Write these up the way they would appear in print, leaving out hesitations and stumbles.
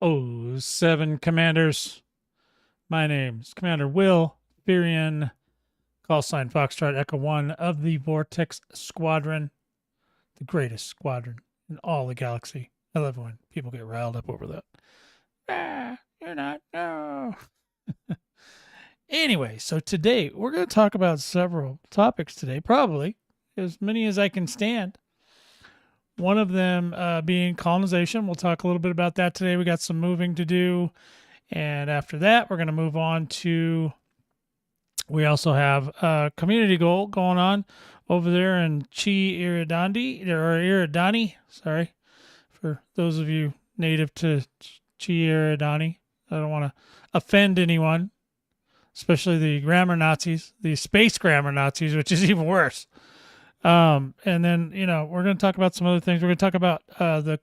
07 Commanders. My name's Commander Will Fearion, call sign Foxtrot Echo 1 of the Vortex Squadron, the greatest squadron in all the galaxy. I love when people get riled up over that. You're not, no. Anyway, so today we're going to talk about several topics today, probably as many as I can stand. One of them being colonization. We'll talk a little bit about that today. We got some moving to do. And after that, we're going to move on to, we also have a community goal going on over there in Iridani, sorry, for those of you native to Iridani. I don't want to offend anyone, especially the grammar Nazis, the space grammar Nazis, which is even worse. And then, we're going to talk about some other things. We're going to talk about the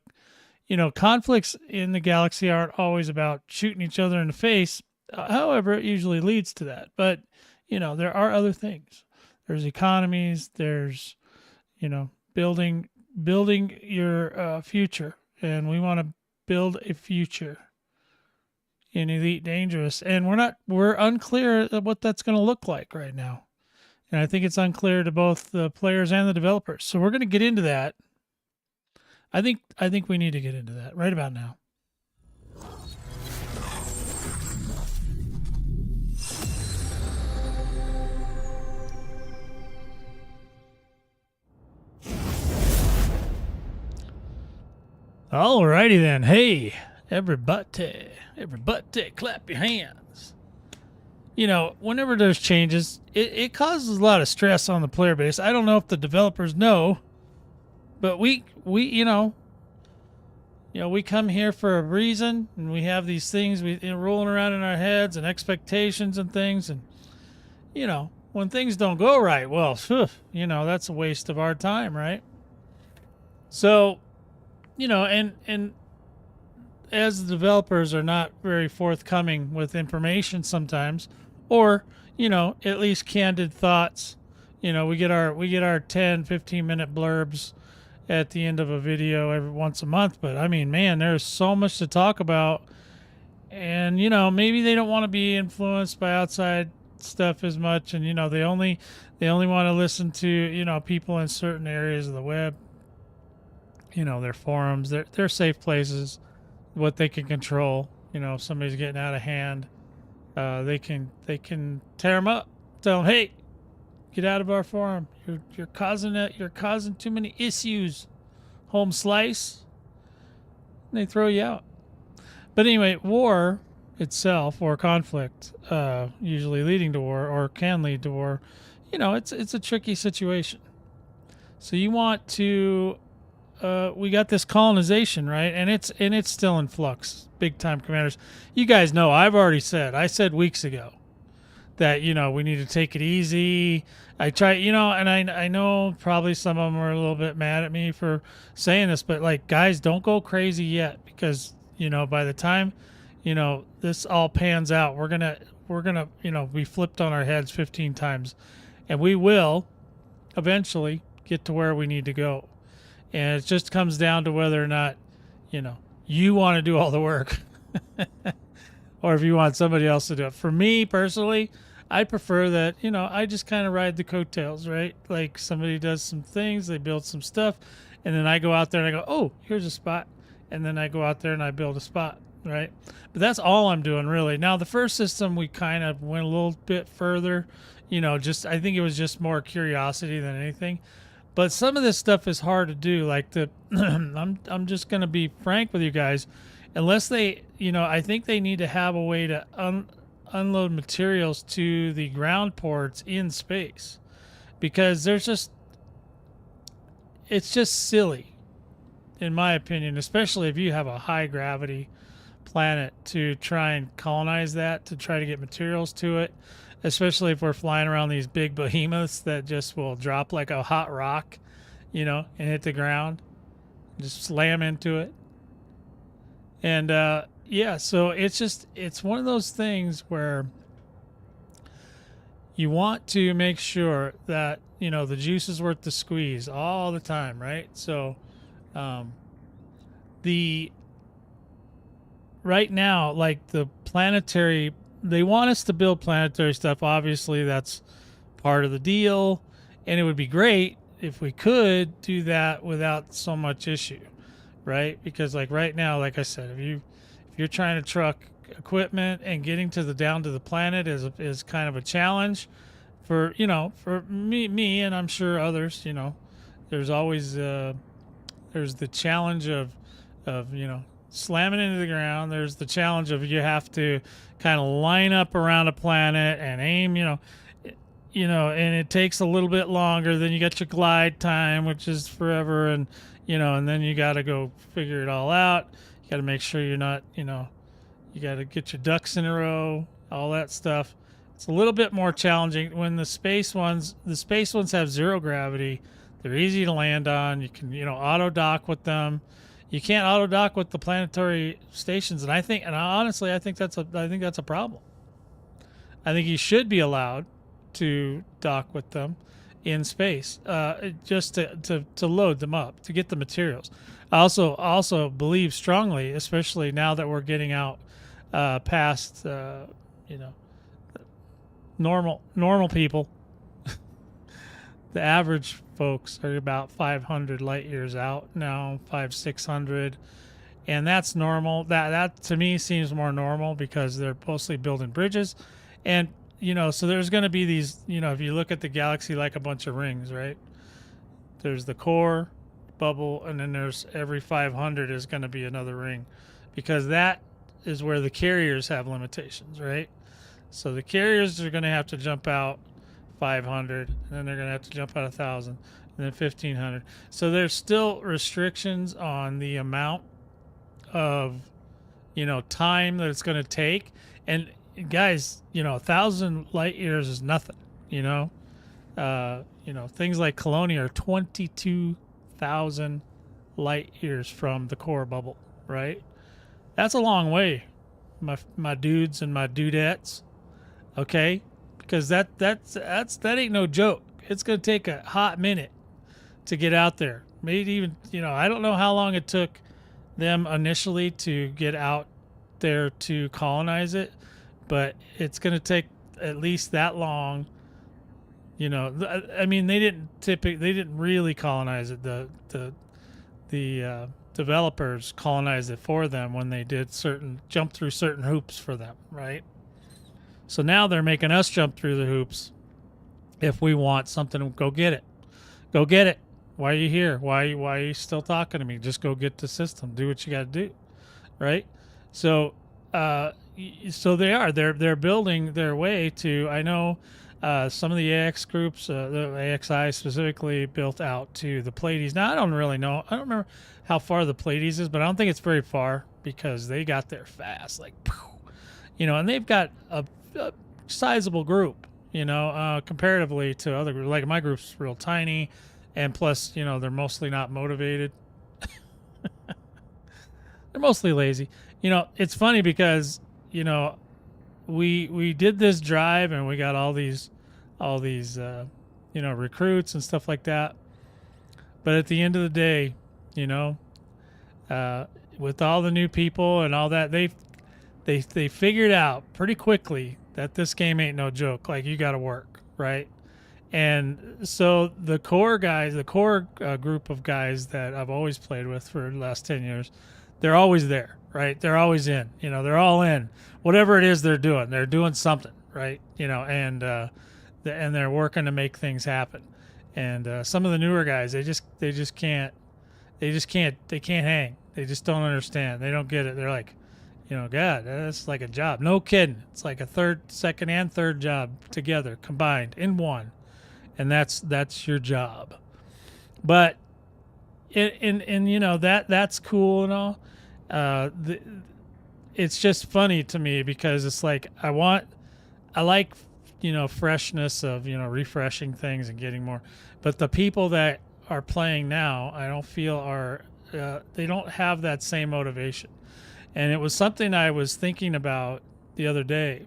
conflicts in the galaxy aren't always about shooting each other in the face. However, it usually leads to that. But, there are other things. There's economies. There's, building your future. And we want to build a future in Elite Dangerous. And we're unclear what that's going to look like right now. And I think it's unclear to both the players and the developers. So we're going to get into that. I think we need to get into that right about now. Alrighty then. Hey, everybody, clap your hands. Whenever there's changes, it causes a lot of stress on the player base. I don't know if the developers know, but we come here for a reason, and we have these things rolling around in our heads and expectations and things, and when things don't go right, well, that's a waste of our time, right? So, and as the developers are not very forthcoming with information sometimes, or at least candid thoughts, we get our 10 15 minute blurbs at the end of a video every once a month. But I mean, man, there's so much to talk about, and maybe they don't want to be influenced by outside stuff as much, and they only want to listen to people in certain areas of the web, their forums, their safe places, what they can control. If somebody's getting out of hand, they can tear them up, tell them, hey, get out of our forum, you're causing too many issues, home slice, and they throw you out. But anyway, war itself, or conflict, usually leading to war, or can lead to war, it's a tricky situation. So you want to we got this colonization, right? And it's still in flux, big time, commanders. You guys know, I said weeks ago that, we need to take it easy. I try, and I know probably some of them are a little bit mad at me for saying this, but like, guys, don't go crazy yet, because, by the time, this all pans out, we're going to, be flipped on our heads 15 times, and we will eventually get to where we need to go. And it just comes down to whether or not, you want to do all the work or if you want somebody else to do it. For me personally, I prefer that, I just kind of ride the coattails, right? Like, somebody does some things, they build some stuff, and then I go out there and I go, oh, here's a spot. And then I go out there and I build a spot, right? But that's all I'm doing, really. Now, the first system, we kind of went a little bit further, I think it was just more curiosity than anything. But some of this stuff is hard to do. Like I'm just going to be frank with you guys. Unless they, I think they need to have a way to unload materials to the ground ports in space, because it's just silly, in my opinion, especially if you have a high gravity planet, to try and colonize that, to try to get materials to it. Especially if we're flying around these big behemoths that just will drop like a hot rock, and hit the ground, just slam into it. And, so it's one of those things where you want to make sure that, the juice is worth the squeeze all the time, right? So, the right now, like the planetary, they want us to build planetary stuff. Obviously, that's part of the deal, and it would be great if we could do that without so much issue, right? Because like right now, like I said, if you're trying to truck equipment and getting to the down to the planet is kind of a challenge for for me, and I'm sure others. There's always there's the challenge of slamming into the ground. There's the challenge of you have to kind of line up around a planet and aim. And it takes a little bit longer. Then you got your glide time, which is forever, and and then you got to go figure it all out. You got to make sure you're not, you got to get your ducks in a row, all that stuff. It's a little bit more challenging when the space ones have zero gravity. They're easy to land on. You can, auto dock with them. You can't auto dock with the planetary stations, and honestly, I think that's a problem. I think you should be allowed to dock with them in space, just to load them up, to get the materials. I also believe strongly, especially now that we're getting out past normal people. The average folks are about 500 light years out now, 500-600, and that's normal. That to me seems more normal because they're mostly building bridges, and so there's going to be these. If you look at the galaxy like a bunch of rings, right? There's the core bubble, and then there's every 500 is going to be another ring, because that is where the carriers have limitations, right? So the carriers are going to have to jump out 500, and then they're going to have to jump out 1,000, and then 1,500. So there's still restrictions on the amount of time that it's going to take. And guys, 1,000 light years is nothing. Things like Colonia are 22,000 light years from the core bubble, right? That's a long way, my dudes and my dudettes. Okay, because that ain't no joke. It's gonna take a hot minute to get out there. Maybe even I don't know how long it took them initially to get out there to colonize it, but it's gonna take at least that long. I mean, they didn't really colonize it. The developers colonized it for them when they did jump through certain hoops for them, right? So now they're making us jump through the hoops. If we want something, go get it. Go get it. Why are you here? Why are you still talking to me? Just go get the system. Do what you got to do, right? So, they're building their way to. I know some of the AX groups, the AXI specifically, built out to the Pleiades. Now I don't really know. I don't remember how far the Pleiades is, but I don't think it's very far because they got there fast, like, and they've got a sizable group, comparatively to other groups. Like my group's real tiny, and plus, they're mostly not motivated. They're mostly lazy. It's funny because, we did this drive and we got all these recruits and stuff like that. But at the end of the day, with all the new people and all that, they figured out pretty quickly that this game ain't no joke. Like, you got to work, right? And so the core guys, group of guys that I've always played with for the last 10 years, they're always there, right? They're always in. They're all in. Whatever it is they're doing something, right? And they're working to make things happen. And some of the newer guys, they can't hang. They just don't understand. They don't get it. They're like, God, that's like a job. No kidding. It's like a second and third job together, combined in one. And that's your job. But that's cool and all. It's just funny to me because it's like I like freshness of refreshing things and getting more. But the people that are playing now, I don't feel they don't have that same motivation. And it was something I was thinking about the other day.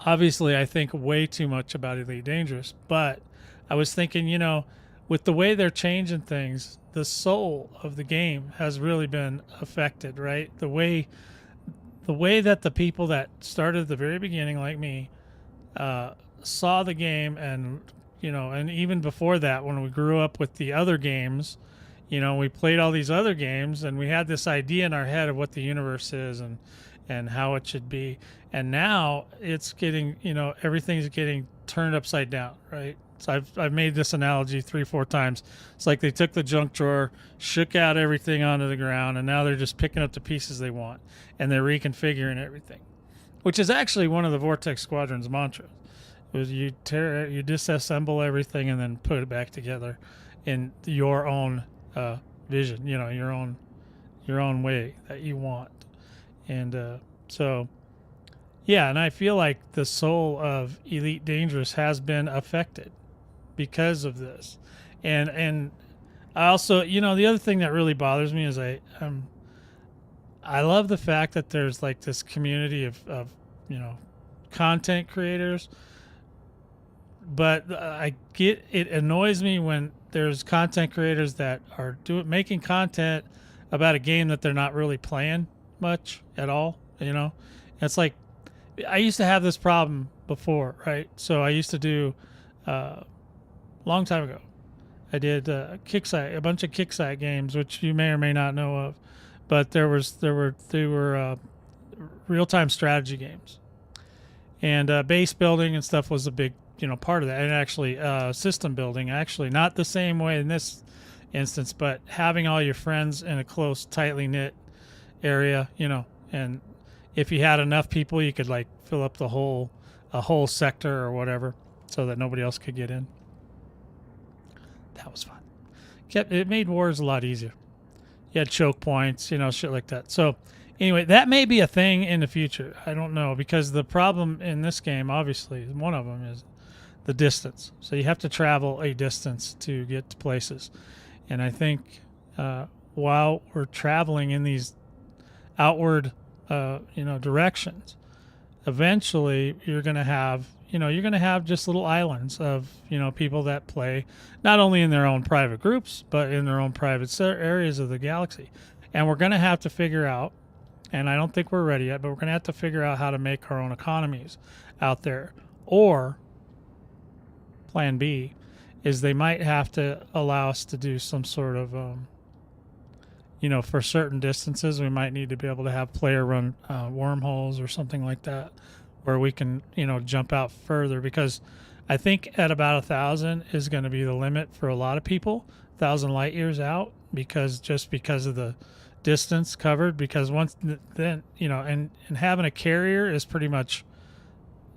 Obviously, I think way too much about Elite Dangerous, but I was thinking, with the way they're changing things, the soul of the game has really been affected, right? The way that the people that started at the very beginning, like me, saw the game, and and even before that, when we grew up with the other games, we played all these other games, and we had this idea in our head of what the universe is and how it should be. And now it's getting, everything's getting turned upside down, right? So I've made this analogy 3-4 times. It's like they took the junk drawer, shook out everything onto the ground, and now they're just picking up the pieces they want, and they're reconfiguring everything, which is actually one of the Vortex Squadron's mantras. It was you disassemble everything and then put it back together in your own vision, your own way that you want. And so, yeah, and I feel like the soul of Elite Dangerous has been affected because of this. And I also, the other thing that really bothers me is I love the fact that there's like this community of content creators, but it annoys me when there's content creators that are making content about a game that they're not really playing much at all. It's like, I used to have this problem before, right? So I used to do long time ago, I did a bunch of Kicksite games, which you may or may not know of, but they were real-time strategy games, and base building and stuff was a big part of that, and actually system building, actually not the same way in this instance, but having all your friends in a close, tightly knit area, and if you had enough people, you could like fill up a whole sector or whatever, so that nobody else could get in. That was fun. It made wars a lot easier. You had choke points, shit like that. So anyway, that may be a thing in the future. I don't know, because the problem in this game, obviously, one of them is the distance. So you have to travel a distance to get to places. And I think while we're traveling in these outward, directions, eventually you're going to have just little islands of, people that play not only in their own private groups, but in their own private areas of the galaxy. And we're going to have to figure out, and I don't think we're ready yet, but we're going to have to figure out how to make our own economies out there. Or plan B is they might have to allow us to do some sort of, for certain distances, we might need to be able to have player run wormholes or something like that, where we can, jump out further, because I think at about 1,000 is going to be the limit for a lot of people, 1,000 light years out, because of the distance covered. Because once then, and having a carrier is pretty much,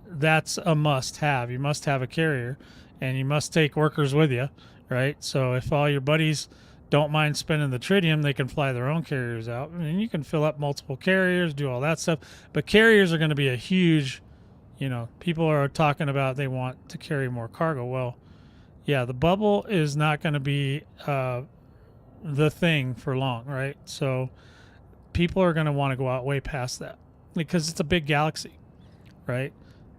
that's a must have. You must have a carrier, and you must take workers with you, right? So if all your buddies don't mind spending the tritium, they can fly their own carriers out, and you can fill up multiple carriers, do all that stuff. But carriers are going to be a huge, people are talking about they want to carry more cargo. Well, yeah, the bubble is not going to be the thing for long, right? So people are going to want to go out way past that, because it's a big galaxy, right?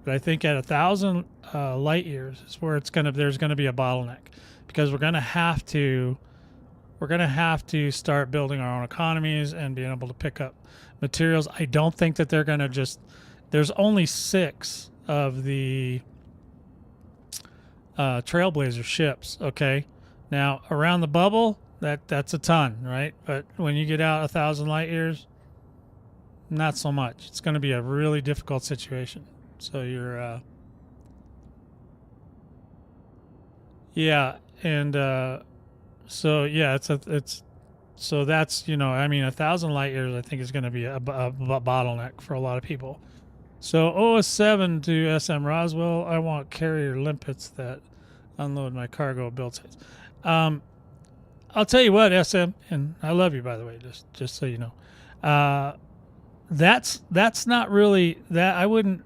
But I think at 1,000 light years is where there's going to be a bottleneck, because we're going to have to start building our own economies and being able to pick up materials. I don't think that they're going to there's only 6 of the Trailblazer ships, okay? Now, around the bubble, that's a ton, right? But when you get out 1,000 light years, not so much. It's going to be a really difficult situation. So you're, so that's, I mean, 1,000 light years, I think, is going to be a bottleneck for a lot of people. So OS7 to SM Roswell, I want carrier limpets that unload my cargo at build sites. I'll tell you what, SM, and I love you, by the way, just so you know. That's not really that. I wouldn't.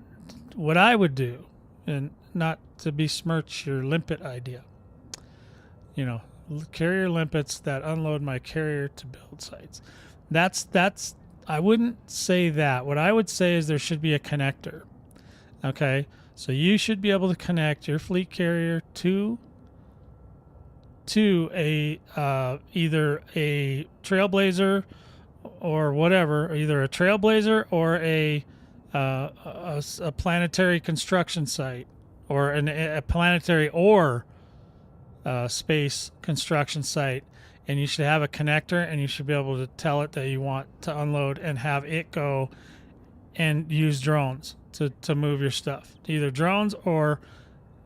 What I would do, and not to besmirch your limpet idea, carrier limpets that unload my carrier to build sites. That's I wouldn't say that. What I would say is there should be a connector. Okay, so you should be able to connect your fleet carrier to to a either a trailblazer or whatever, either a trailblazer or a planetary construction site, or a planetary or space construction site, and you should have a connector, and you should be able to tell it that you want to unload and have it go and use drones to move your stuff, either drones or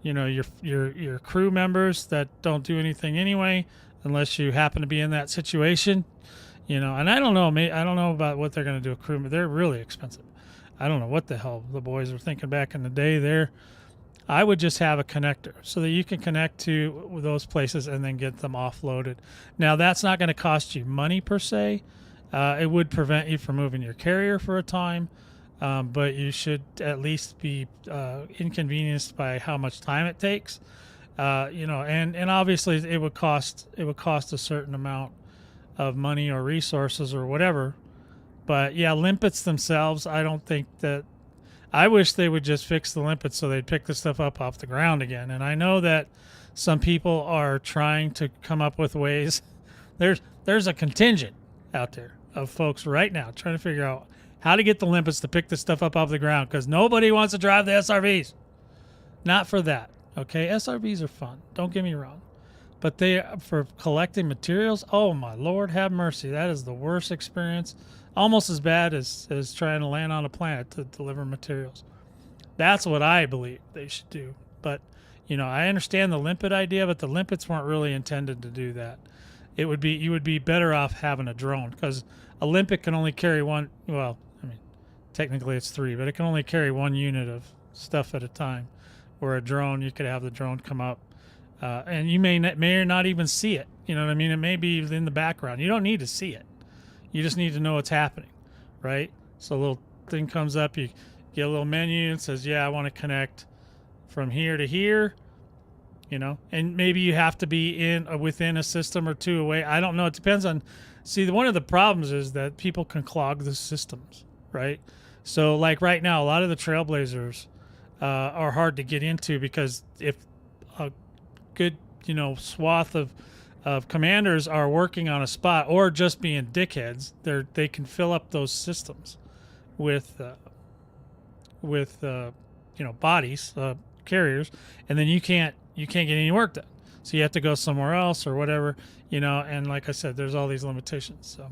your crew members that don't do anything anyway unless you happen to be in that situation. And I don't know about what they're going to do with crew. They're really expensive. I don't know what the hell the boys were thinking back in the day there. I would just have a connector so that you can connect to those places and then get them offloaded. Now, that's not going to cost you money per se. It would prevent you from moving your carrier for a time, but you should at least be inconvenienced by how much time it takes. And obviously it would cost a certain amount of money or resources or whatever. But yeah, limpets themselves, I don't think that. I wish they would just fix the limpets so they'd pick the stuff up off the ground again. And I know that some people are trying to come up with ways. There's a contingent out there of folks right now trying to figure out how to get the limpets to pick the stuff up off the ground, because nobody wants to drive the SRVs. Not for that, okay? SRVs are fun, don't get me wrong. But for collecting materials, oh my Lord, have mercy. That is the worst experience. Almost as bad as trying to land on a planet to deliver materials. That's what I believe they should do. But, I understand the limpet idea, but the limpets weren't really intended to do that. You would be better off having a drone, because a limpet can only carry one. Well, technically it's 3, but it can only carry 1 unit of stuff at a time. Where a drone, you could have the drone come up, and you may not even see it. You know what I mean? It may be in the background. You don't need to see it. You just need to know what's happening, right? So a little thing comes up, you get a little menu and says, yeah, I want to connect from here to here, and maybe you have to be within a system or 2 away. I don't know. It depends on, one of the problems is that people can clog the systems, right? So like right now, a lot of the trailblazers are hard to get into, because if a good, swath of commanders are working on a spot or just being dickheads, they can fill up those systems with bodies, carriers, and then you can't get any work done. So you have to go somewhere else or whatever, and like I said, there's all these limitations. So,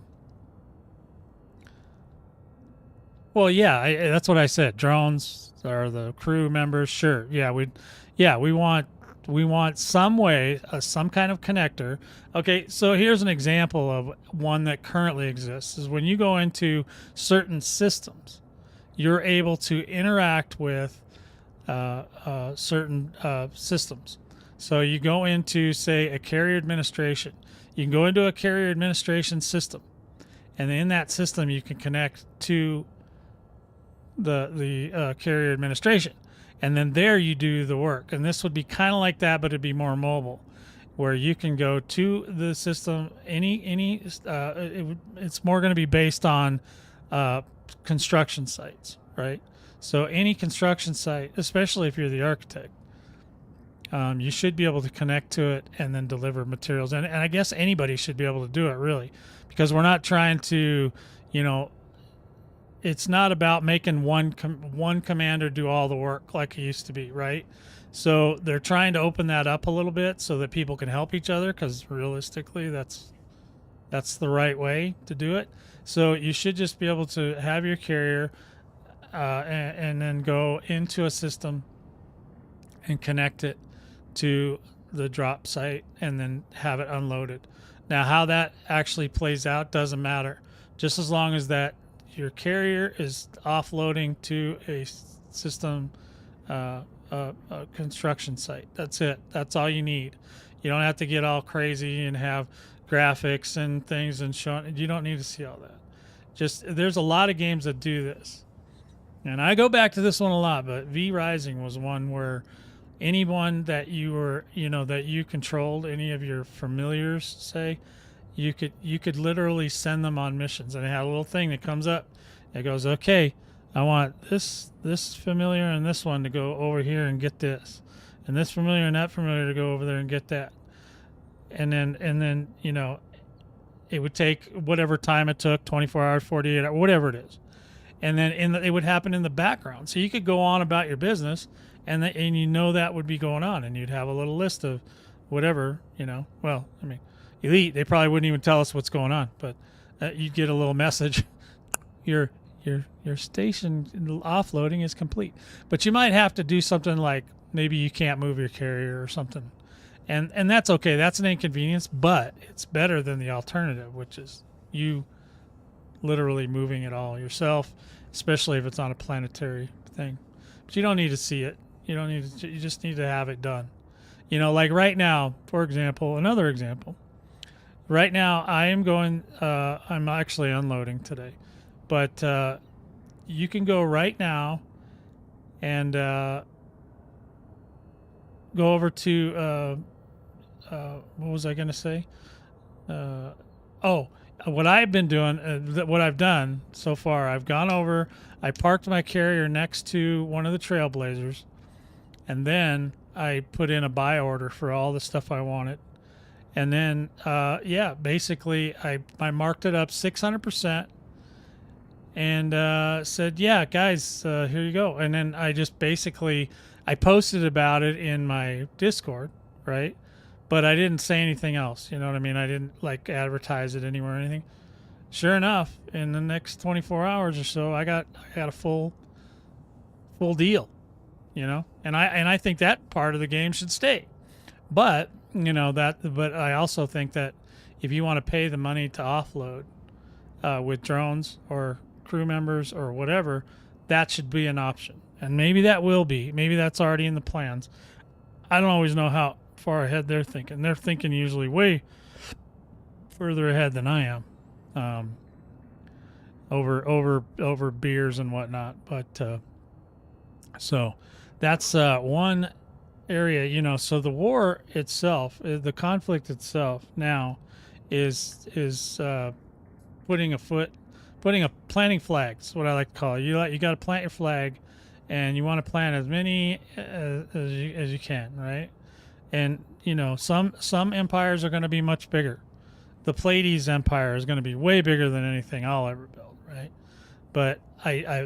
well, yeah, that's what I said. Drones are the crew members. Sure. Yeah. We want some way, some kind of connector. Okay, so here's an example of one that currently exists. Is when you go into certain systems, you're able to interact with certain systems. So you go into, say, a carrier administration. You can go into a carrier administration system, and in that system you can connect to the carrier administration. And then there you do the work. And this would be kind of like that, but it'd be more mobile, where you can go to the system. It's more going to be based on construction sites, right? So any construction site, especially if you're the architect, you should be able to connect to it and then deliver materials. And I guess anybody should be able to do it, really, because we're not trying to, it's not about making one commander do all the work like it used to be, right? So they're trying to open that up a little bit so that people can help each other, because realistically, that's the right way to do it. So you should just be able to have your carrier and then go into a system and connect it to the drop site and then have it unloaded. Now, how that actually plays out doesn't matter, just as long as that your carrier is offloading to a system, a construction site. That's it. That's all you need. You don't have to get all crazy and have graphics and things and showing. You don't need to see all that. There's a lot of games that do this. And I go back to this one a lot, but V Rising was one where anyone that that you controlled, any of your familiars, say, you could literally send them on missions, and it had a little thing that comes up. It goes, okay, I want this familiar and this one to go over here and get this, and this familiar and that familiar to go over there and get that. and then it would take whatever time it took, 24 hours, 48 hours, whatever it is. And then it would happen in the background. So you could go on about your business, and that would be going on, and you'd have a little list of whatever, Well, I mean, Elite, they probably wouldn't even tell us what's going on, but you'd get a little message. Your station offloading is complete. But you might have to do something like maybe you can't move your carrier or something. And that's okay. That's an inconvenience, but it's better than the alternative, which is you literally moving it all yourself, especially if it's on a planetary thing. But you don't need to see it. You don't need to. You just need to have it done. Like right now, for example, another example. Right now, I am going. I'm actually unloading today, but you can go right now and go over to. What was I going to say? What I've been doing, what I've done so far, I've gone over, I parked my carrier next to one of the Trailblazers, and then I put in a buy order for all the stuff I wanted. And then, basically I marked it up 600% and said, yeah, guys, here you go. And then I just basically, I posted about it in my Discord, right? But I didn't say anything else. You know what I mean? I didn't advertise it anywhere or anything. Sure enough, in the next 24 hours or so, I got a full deal, and I think that part of the game should stay. But, but I also think that if you want to pay the money to offload with drones or crew members or whatever, that should be an option. And maybe that will be. Maybe that's already in the plans. I don't always know how far ahead they're thinking. They're thinking usually way further ahead than I am, over beers and whatnot. But so that's one area, So the war itself, the conflict itself, now is planting flags. What I like to call it. You got to plant your flag, and you want to plant as many as you can, right? And some empires are going to be much bigger. The Pleiades Empire is going to be way bigger than anything I'll ever build, right? But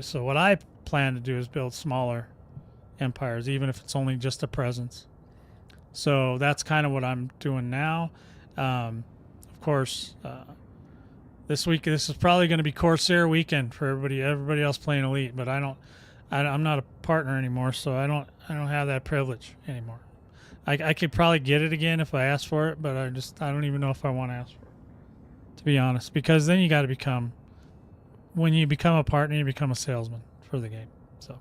so what I plan to do is build smaller empires, even if it's only just a presence. So that's kind of what I'm doing now. Of course, this is probably going to be Corsair weekend for everybody else playing Elite, but I'm not a partner anymore, so I don't have that privilege anymore. I could probably get it again if I asked for it, but I don't even know if I want to ask for it, to be honest, because then you got to when you become a partner, you become a salesman for the game. So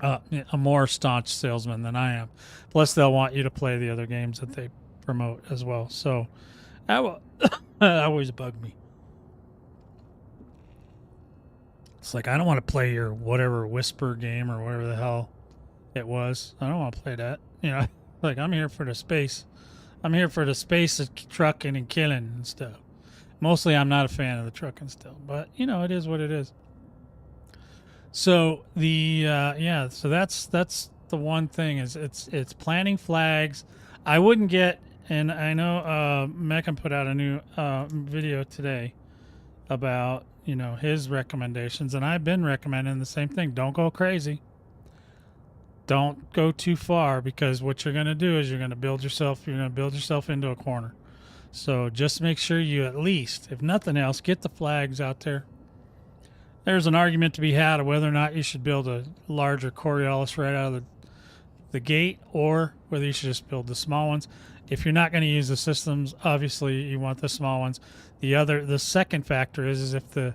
a more staunch salesman than I am. Plus, they'll want you to play the other games that they promote as well. So that always bugged me. It's like, I don't want to play your whatever Whisper game or whatever the hell it was. I don't want to play that. Like, I'm here for the space. I'm here for the space of trucking and killing and stuff. Mostly, I'm not a fan of the trucking still, but it is what it is. So so that's the one thing is it's planting flags. I wouldn't get, and I know Meckham put out a new video today about his recommendations, and I've been recommending the same thing. Don't go crazy. Don't go too far, because what you're going to do is you're going to build yourself into a corner. So just make sure you, at least, if nothing else, get the flags out there. There's an argument to be had of whether or not you should build a larger Coriolis right out of the gate, or whether you should just build the small ones. If you're not going to use the systems, obviously you want the small ones. The second factor is if the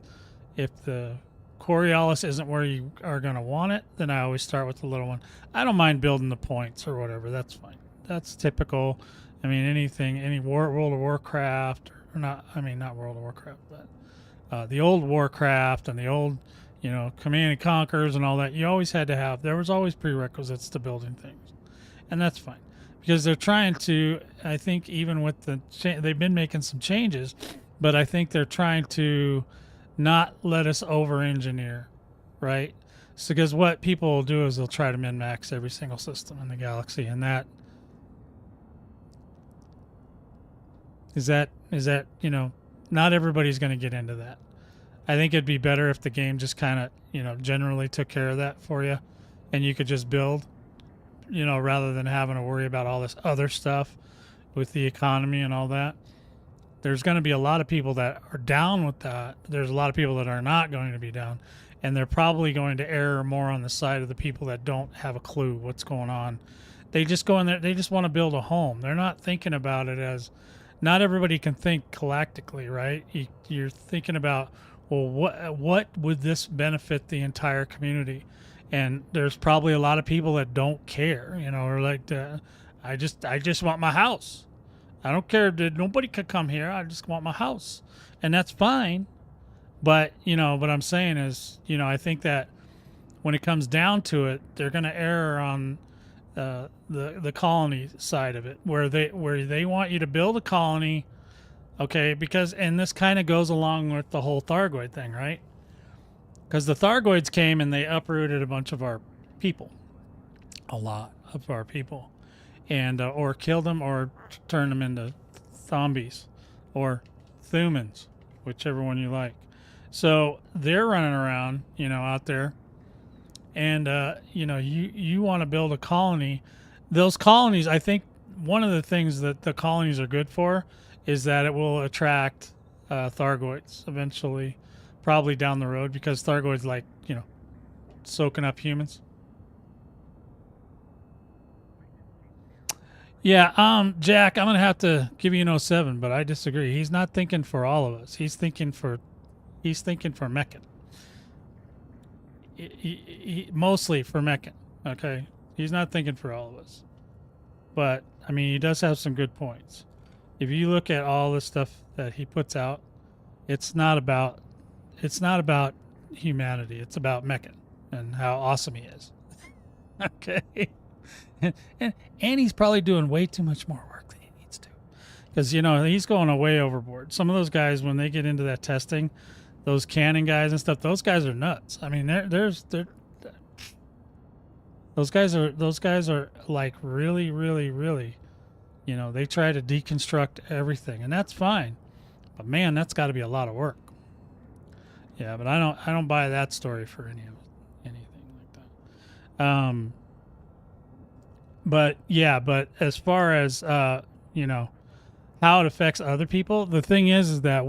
Coriolis isn't where you are going to want it, then I always start with the little one. I don't mind building the points or whatever. That's fine. That's typical. I mean, any World of Warcraft, or not, not World of Warcraft, but the old Warcraft and the old, Command and Conquers and all that, you always had to have, there was always prerequisites to building things. And that's fine. Because they're trying to, I think even with they've been making some changes, but I think they're trying to not let us over-engineer, right? So, because what people will do is they'll try to min-max every single system in the galaxy, and that Is that not everybody's going to get into that. I think it'd be better if the game just kind of generally took care of that for you, and you could just build, rather than having to worry about all this other stuff with the economy and all that. There's going to be a lot of people that are down with that. There's a lot of people that are not going to be down, and they're probably going to err more on the side of the people that don't have a clue what's going on. They just go in there, they just want to build a home. They're not thinking about it as, not everybody can think galactically, right? You're thinking about, well, what would this benefit the entire community? And there's probably a lot of people that don't care, or like, I just want my house. I don't care that nobody could come here. I just want my house, and that's fine. But what I'm saying is, I think that when it comes down to it, they're going to err on the colony side of it, where they want you to build a colony, okay? Because, and this kind of goes along with the whole Thargoid thing, right? Because the Thargoids came and they uprooted a bunch of our people, a lot of our people, and or killed them or turned them into zombies or Thumans, whichever one you like. So they're running around, out there, and you want to build a colony. Those colonies, I think, one of the things that the colonies are good for is that it will attract Thargoids eventually, probably down the road, because Thargoids like soaking up humans. Yeah, Jack, I'm gonna have to give you an 07, but I disagree. He's not thinking for all of us. He's thinking for Meccan. He mostly for Meccan. Okay, he's not thinking for all of us. But I mean, he does have some good points. If you look at all the stuff that he puts out, it's not about humanity. It's about Meccan and how awesome he is. Okay. And he's probably doing way too much more work than he needs to, because he's going way overboard. Some of those guys, when they get into that testing, those cannon guys and stuff, those guys are nuts. I mean, those guys are like really, really, really, they try to deconstruct everything, and that's fine, but man, that's got to be a lot of work. Yeah, but I don't buy that story for anything like that. But as far as how it affects other people, the thing is that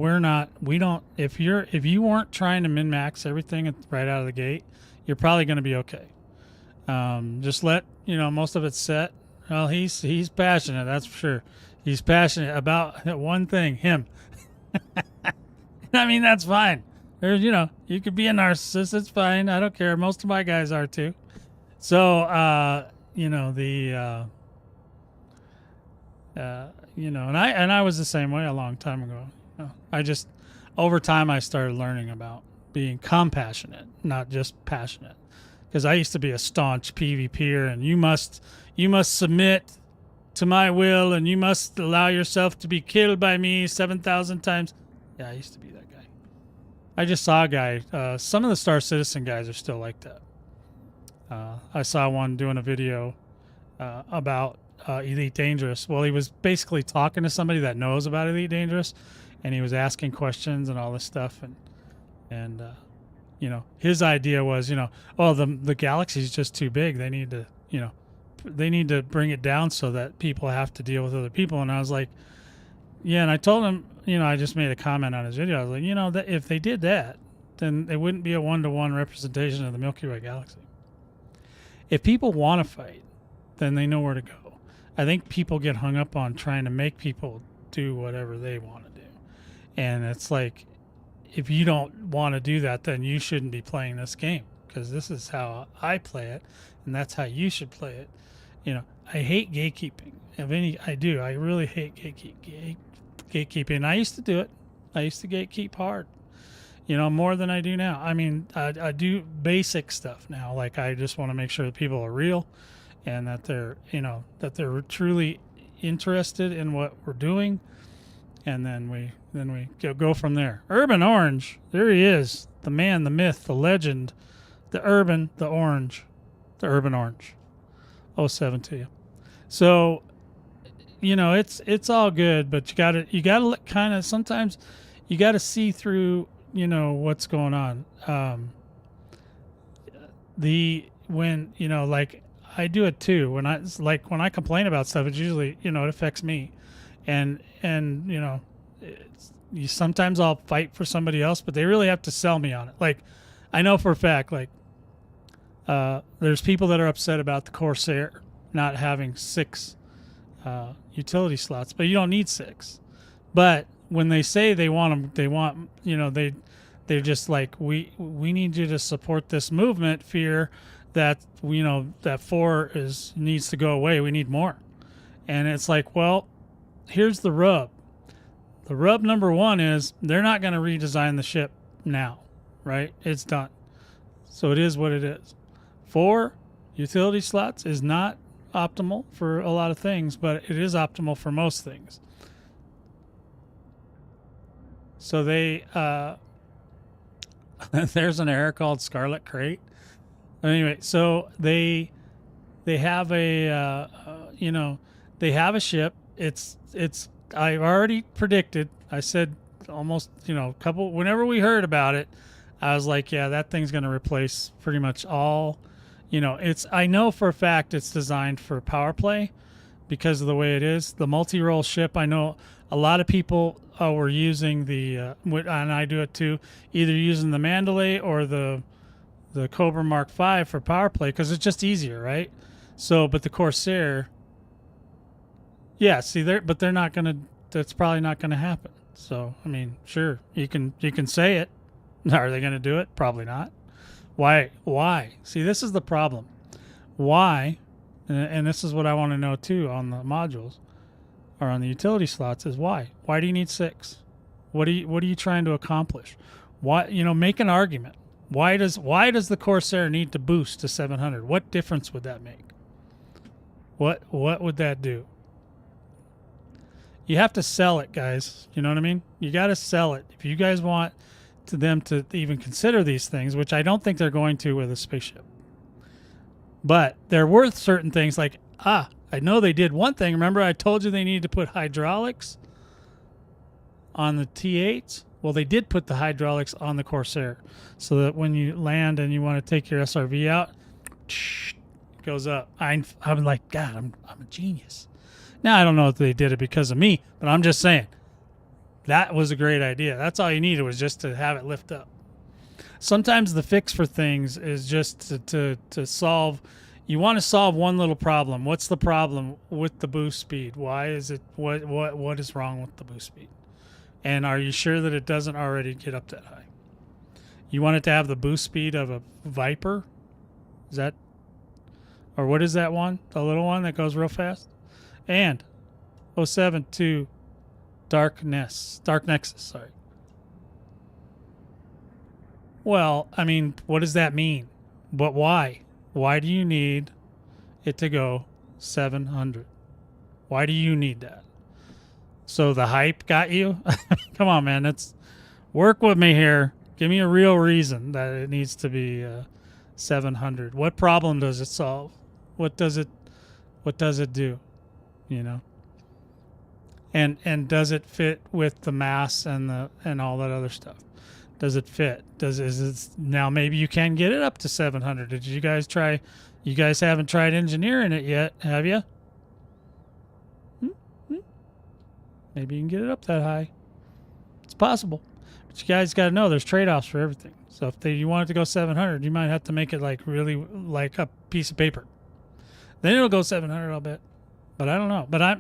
if you weren't trying to min-max everything right out of the gate, you're probably going to be okay. Just let most of it set. Well, he's passionate, that's for sure. He's passionate about one thing, him. I mean, that's fine. There's you could be a narcissist, it's fine. I don't care. Most of my guys are too. So and I was the same way a long time ago. I just, over time, I started learning about being compassionate, not just passionate. Because I used to be a staunch PvPer, and you must submit to my will, and you must allow yourself to be killed by me 7,000 times. Yeah, I used to be that guy. I just saw a guy. Some of the Star Citizen guys are still like that. I saw one doing a video about Elite Dangerous. Well, he was basically talking to somebody that knows about Elite Dangerous, and he was asking questions and all this stuff, and his idea was, the galaxy's just too big. They need to bring it down so that people have to deal with other people. And I was like, yeah, and I told him, I just made a comment on his video. I was like, that if they did that, then it wouldn't be a 1-to-1 representation of the Milky Way galaxy. If people want to fight, then they know where to go. I think people get hung up on trying to make people do whatever they want to do. And it's like, if you don't want to do that, then you shouldn't be playing this game, because this is how I play it, and that's how you should play it. I hate gatekeeping. I do. I really hate gatekeeping. I used to do it. I used to gatekeep hard, more than I do now. I mean, I do basic stuff now. Like, I just want to make sure that people are real, and that they're truly interested in what we're doing, and then we go from there. Urban Orange, there he is, the man, the myth, the legend, the Urban Orange. 07 to you. So, it's all good, but you gotta kind of sometimes you gotta see through, what's going on. When like I do it too. When I complain about stuff, it's usually it affects me, and sometimes I'll fight for somebody else, but they really have to sell me on it. Like I know for a fact, like there's people that are upset about the Corsair not having 6 utility slots, but you don't need 6. But when they say they want them, they're just like, we need you to support this movement, fear that that 4 needs to go away. We need more. And it's like, well, here's the rub. The rub number 1 is they're not going to redesign the ship now, right? It's done. So it is what it is. 4 utility slots is not optimal for a lot of things, but it is optimal for most things. So they there's an error called Scarlet Crate. Anyway, so they have a they have a ship. It's I've already predicted. I said almost whenever we heard about it, I was like, yeah, that thing's going to replace pretty much all. I know for a fact it's designed for power play because of the way it is. The multi-role ship, I know a lot of people were using and I do it too, either using the Mandalay or the Cobra Mark V for power play because it's just easier, right? So, but the Corsair, yeah, see, they're not going to, that's probably not going to happen. So, I mean, sure, you can say it. Are they going to do it? Probably not. Why? See, this is the problem. Why? And this is what I want to know too on the modules or on the utility slots is why? Why do you need 6? What are you trying to accomplish? Why, make an argument. Why does the Corsair need to boost to 700? What difference would that make? What would that do? You have to sell it, guys. You know what I mean? You got to sell it. If you guys want them to even consider these things, which I don't think they're going to with a spaceship. But they're worth certain things like, I know they did one thing. Remember I told you they needed to put hydraulics on the T8s? Well, they did put the hydraulics on the Corsair so that when you land and you want to take your SRV out, it goes up. I'm like, God, I'm a genius. Now, I don't know if they did it because of me, but I'm just saying. That was a great idea. That's all you needed was just to have it lift up. Sometimes the fix for things is just to solve. You want to solve one little problem. What's the problem with the boost speed? Why is it? What is wrong with the boost speed? And are you sure that it doesn't already get up that high? You want it to have the boost speed of a Viper? Is that? Or what is that one? The little one that goes real fast? And 07 to Dark Nexus, sorry. Well, I mean, what does that mean? But why? Why do you need it to go 700? Why do you need that? So the hype got you? Come on, man. Work with me here. Give me a real reason that it needs to be 700. What problem does it solve? What does it do? And does it fit with the mass and all that other stuff? Does it fit? Now maybe you can get it up to 700. Did you guys try? You guys haven't tried engineering it yet, have you? Maybe you can get it up that high. It's possible. But you guys got to know there's trade-offs for everything. So if you want it to go 700, you might have to make it like really like a piece of paper. Then it'll go 700, I'll bet. But I don't know. But I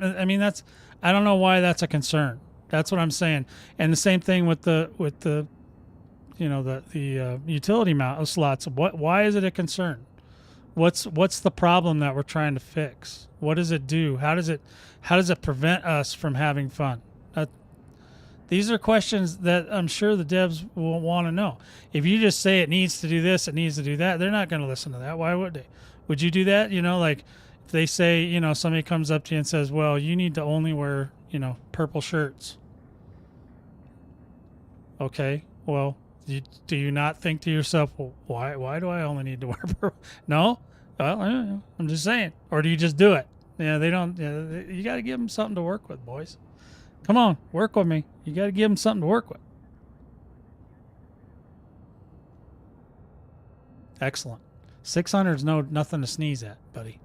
don't know why that's a concern. That's what I'm saying. And the same thing with the utility mount slots. Why is it a concern? What's the problem that we're trying to fix? What does it do? How does it prevent us from having fun? These are questions that I'm sure the devs will want to know. If you just say it needs to do this, it needs to do that, they're not going to listen to that. Why would they? Would you do that? Like if they say, somebody comes up to you and says, well, you need to only wear, purple shirts. Okay, well, do you not think to yourself, well, why do I only need to wear purple? No? Well, I'm just saying. Or do you just do it? Yeah, they don't. Yeah, you got to give them something to work with, boys. Come on, work with me. You got to give them something to work with. Excellent. 600 is nothing to sneeze at, buddy.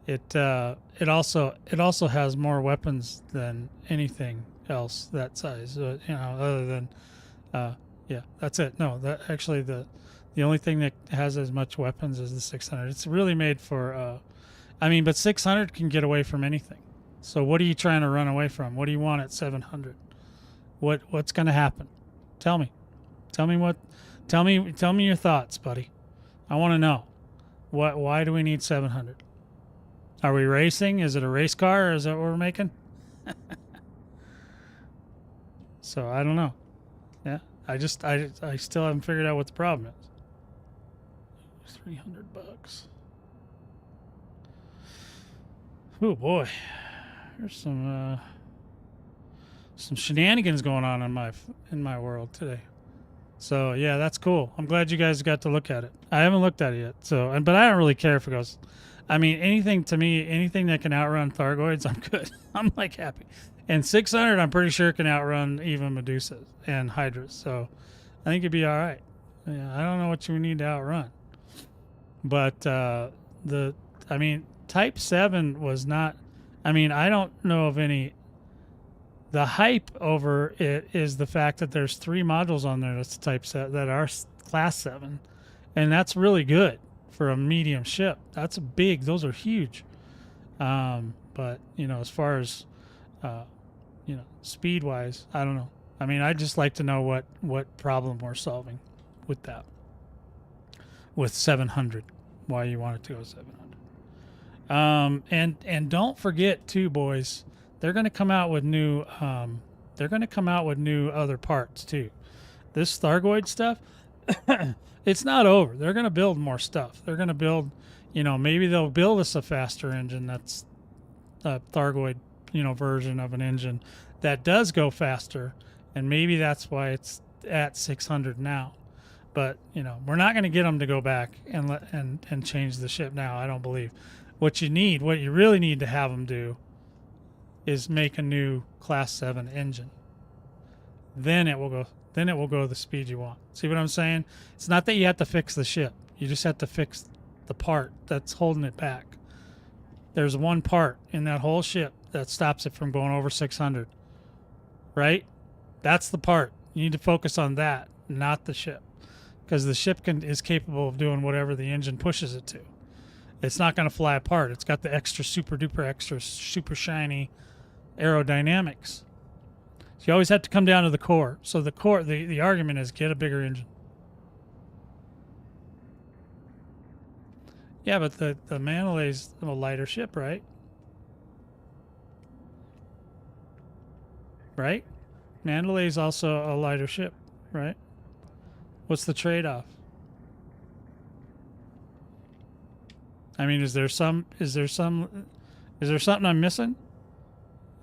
It also has more weapons than anything else that size. Other than yeah, that's it. No, that actually the only thing that has as much weapons as the 600. It's really made for. But 600 can get away from anything. So what are you trying to run away from? What do you want at 700? What's going to happen? Tell me. Tell me your thoughts, buddy. I want to know. Why do we need 700? Are we racing? Is it a race car? Or is that what we're making? So I don't know. Yeah, I still haven't figured out what the problem is. $300. Oh boy, there's some shenanigans going on in my world today. So yeah, that's cool. I'm glad you guys got to look at it. I haven't looked at it yet. But I don't really care if it goes. Anything that can outrun Thargoids, I'm good. I'm like happy. And 600, I'm pretty sure can outrun even Medusas and Hydras. So I think it'd be all right. Yeah, I don't know what you need to outrun. But Type 7 was not. I don't know of any. The hype over it is the fact that there's 3 modules on there that's Type 7 that are Class 7, and that's really good for a medium ship. That's big. Those are huge. But as far as speed wise, I don't know. I'd just like to know what problem we're solving with that. With 700, why you want it to go 700. And don't forget too, boys. They're going to come out with new. They're going to come out with new other parts too. This Thargoid stuff, it's not over. They're going to build more stuff. They're going to build. Maybe they'll build us a faster engine that's a Thargoid, version of an engine that does go faster, and maybe that's why it's at 600 now. But we're not going to get them to go back and change the ship now. I don't believe. What you really need to have them do is make a new Class 7 engine. Then it will go the speed you want. See what I'm saying? It's not that you have to fix the ship. You just have to fix the part that's holding it back. There's one part in that whole ship that stops it from going over 600. Right? That's the part. You need to focus on that, not the ship. Because the ship is capable of doing whatever the engine pushes it to. It's not going to fly apart. It's got the super shiny aerodynamics. So you always have to come down to the core. So the argument is get a bigger engine. Yeah, but the Mandalay's a lighter ship, right? Right? Mandalay's also a lighter ship, right? What's the trade-off? Is there something I'm missing?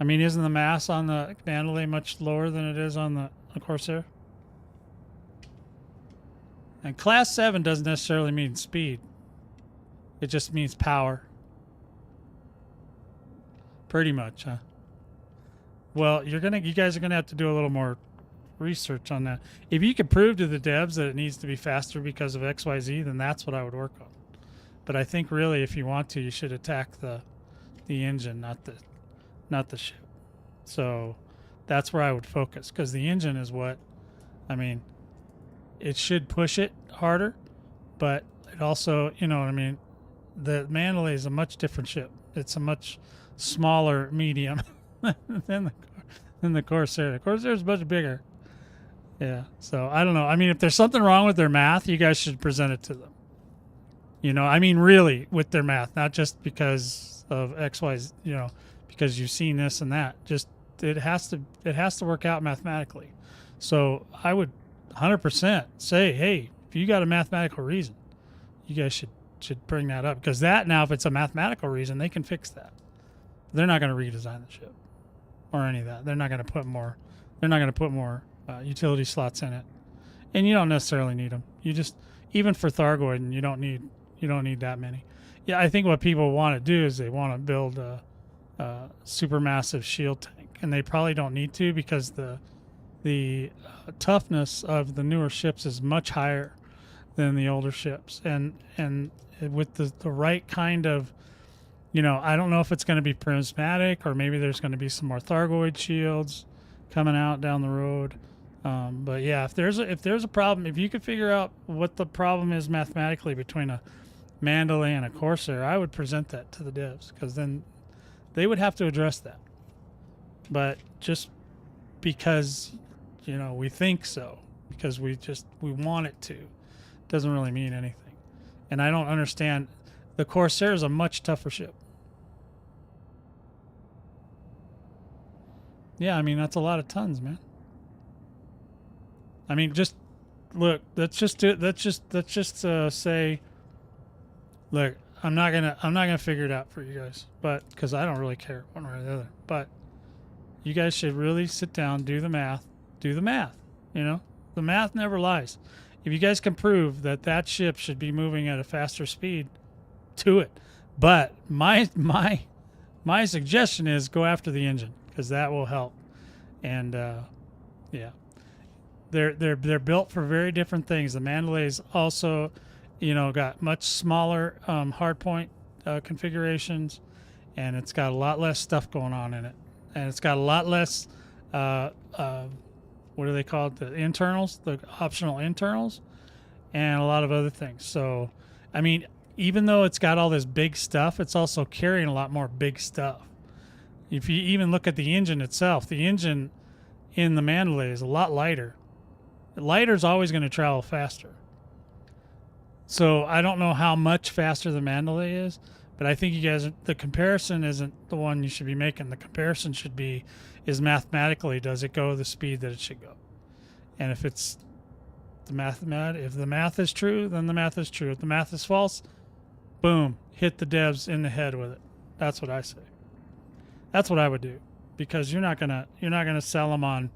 Isn't the mass on the Mandalay much lower than it is on the Corsair? And Class 7 doesn't necessarily mean speed. It just means power. Pretty much, huh? Well, you guys are gonna have to do a little more research on that. If you could prove to the devs that it needs to be faster because of XYZ, then that's what I would work on. But I think really, if you want to, you should attack the engine, not the ship. So that's where I would focus, because the engine is what, it should push it harder, but it also, the Mandalay is a much different ship. It's a much smaller medium than the Corsair. The Corsair is much bigger. Yeah. So I don't know. If there's something wrong with their math, you guys should present it to them. Really with their math, not just because of X, Y, because you've seen this and that. Just it has to work out mathematically. So I would 100% say, hey, if you got a mathematical reason, you guys should bring that up, because that now, if it's a mathematical reason, they can fix that. They're not going to redesign the ship or any of that. They're not going to put more. They're not going to put more utility slots in it, and you don't necessarily need them. You just, even for Thargoid, you don't need that many. Yeah, I think what people want to do is they want to build a supermassive shield tank, and they probably don't need to because the toughness of the newer ships is much higher than the older ships, and with the right kind of, I don't know if it's going to be prismatic or maybe there's going to be some more Thargoid shields coming out down the road. But yeah, if there's a problem, if you could figure out what the problem is mathematically between a Mandalay and a Corsair, I would present that to the devs, because then they would have to address that. But just because we think so, because we want it to, doesn't really mean anything. And I don't understand. The Corsair is a much tougher ship. Yeah, I mean, that's a lot of tons, man. I mean, just look. Let's just say, look, I'm not gonna figure it out for you guys, but because I don't really care one way or the other. But you guys should really sit down, do the math. The math never lies. If you guys can prove that ship should be moving at a faster speed, do it. But my suggestion is go after the engine, because that will help. And yeah, they're built for very different things. The Mandalay's also, got much smaller hardpoint configurations, and it's got a lot less stuff going on in it, and it's got a lot less what are they called? The internals, the optional internals, and a lot of other things. So, I mean, even though it's got all this big stuff, it's also carrying a lot more big stuff. If you even look at the engine itself, the engine in the Mandalay is a lot lighter. Lighter is always going to travel faster. So I don't know how much faster the Mandalay is, but I think you guys, the comparison isn't the one you should be making. The comparison should be, is mathematically, does it go the speed that it should go? And if it's if the math is true, then the math is true. If the math is false, boom, hit the devs in the head with it. That's what I say. That's what I would do, because you're not gonna sell them on,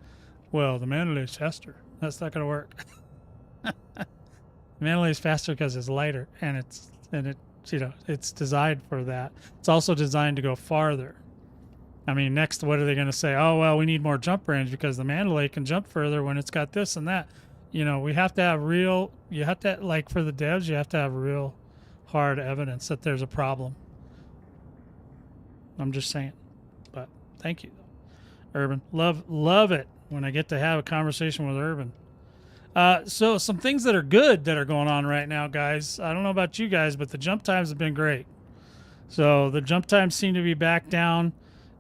well, the Mandalay is faster. That's not gonna work. The Mandalay is faster because it's lighter, and it's designed for that. It's also designed to go farther. I mean, next, what are they going to say? Oh, well, we need more jump range because the Mandalay can jump further when it's got this and that. We have to have like for the devs, you have to have real hard evidence that there's a problem. I'm just saying. But thank you, Urban. Love it when I get to have a conversation with Urban. So some things that are good that are going on right now, guys. I don't know about you guys, but the jump times have been great. So the jump times seem to be back down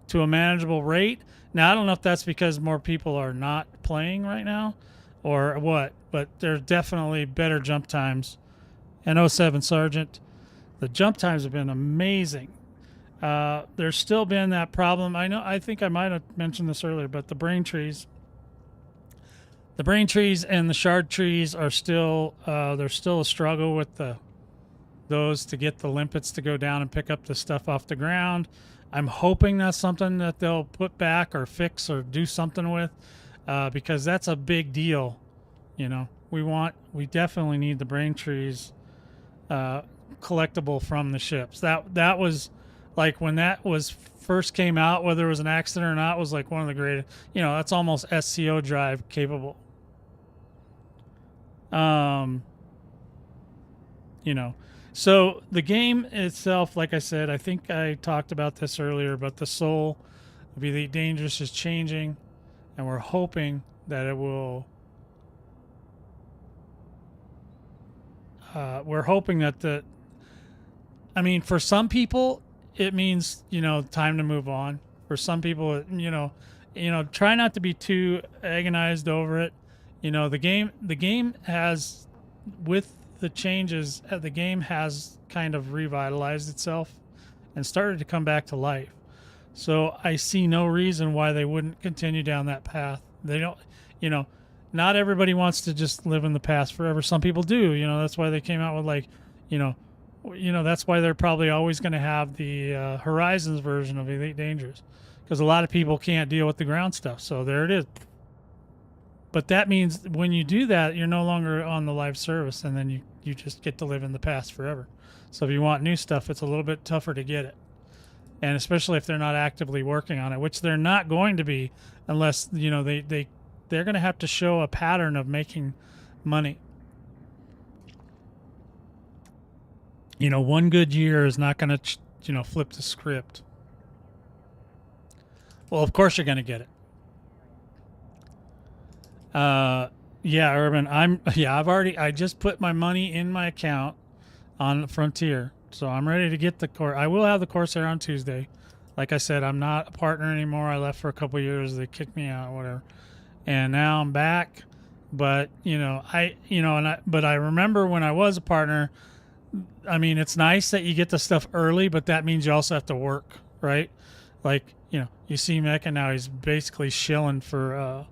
to a manageable rate. Now, I don't know if that's because more people are not playing right now or what, but there's definitely better jump times. And 07 Sergeant, the jump times have been amazing. There's still been that problem. I think I might have mentioned this earlier, but the brain trees and the shard trees are still, there's still a struggle with those to get the limpets to go down and pick up the stuff off the ground. I'm hoping that's something that they'll put back or fix or do something with, because that's a big deal. We definitely need the brain trees collectible from the ships. That was like when that was first came out, whether it was an accident or not, was like one of the greatest. That's almost SCO drive capable. So the game itself, like I said, I think I talked about this earlier, but the soul of Elite Dangerous is changing, and we're hoping that it will. We're hoping that for some people, it means time to move on. For some people, try not to be too agonized over it. The game has, with the changes, the game has kind of revitalized itself and started to come back to life. So I see no reason why they wouldn't continue down that path. They don't, not everybody wants to just live in the past forever. Some people do, that's why they came out with that's why they're probably always going to have the Horizons version of Elite Dangerous, because a lot of people can't deal with the ground stuff. So there it is. But that means when you do that, you're no longer on the live service, and then you just get to live in the past forever. So if you want new stuff, it's a little bit tougher to get it. And especially if they're not actively working on it, which they're not going to be unless, they're going to have to show a pattern of making money. One good year is not going to, flip the script. Well, of course you're going to get it. Yeah, Urban, I just put my money in my account on Frontier. So I'm ready to get the course. I will have the Corsair on Tuesday. Like I said, I'm not a partner anymore. I left for a couple of years. They kicked me out, whatever. And now I'm back. But, I remember when I was a partner, I mean, it's nice that you get the stuff early, but that means you also have to work, right? Like, you see Mecha now, he's basically shilling for,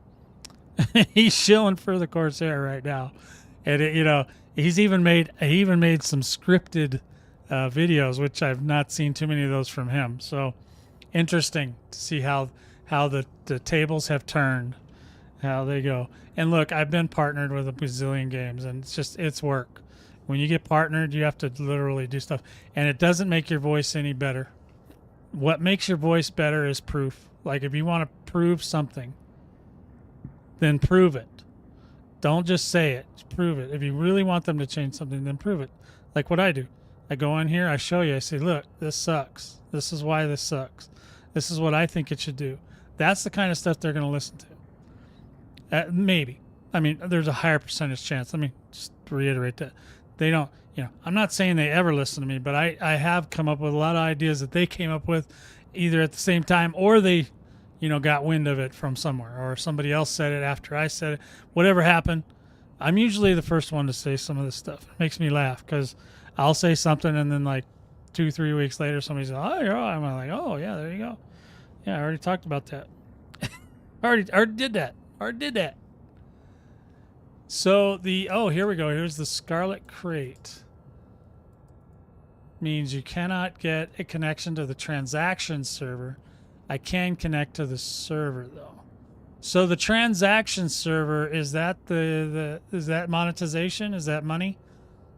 he's shilling for the Corsair right now. And, he even made some scripted videos, which I've not seen too many of those from him. So interesting to see how the tables have turned, how they go. And look, I've been partnered with a bazillion games, and it's work. When you get partnered, you have to literally do stuff, and it doesn't make your voice any better. What makes your voice better is proof. Like, if you want to prove something, then prove it. Don't just say it, just prove it. If you really want them to change something, then prove it. Like what I do. I go in here, I show you, I say, look, this sucks. This is why this sucks. This is what I think it should do. That's the kind of stuff they're going to listen to. Maybe. I mean, there's a higher percentage chance. Let me just reiterate that. They don't, I'm not saying they ever listen to me, but I have come up with a lot of ideas that they came up with either at the same time or they, got wind of it from somewhere, or somebody else said it after I said it. Whatever happened, I'm usually the first one to say some of this stuff. It makes me laugh because I'll say something and then like 2-3 weeks later, somebody says, oh, you're right. I'm like, oh, yeah, there you go. Yeah, I already talked about that. already did that. So here we go. Here's the Scarlet Crate. Means you cannot get a connection to the transaction server. I can connect to the server though. So the transaction server, is that is that monetization? Is that money?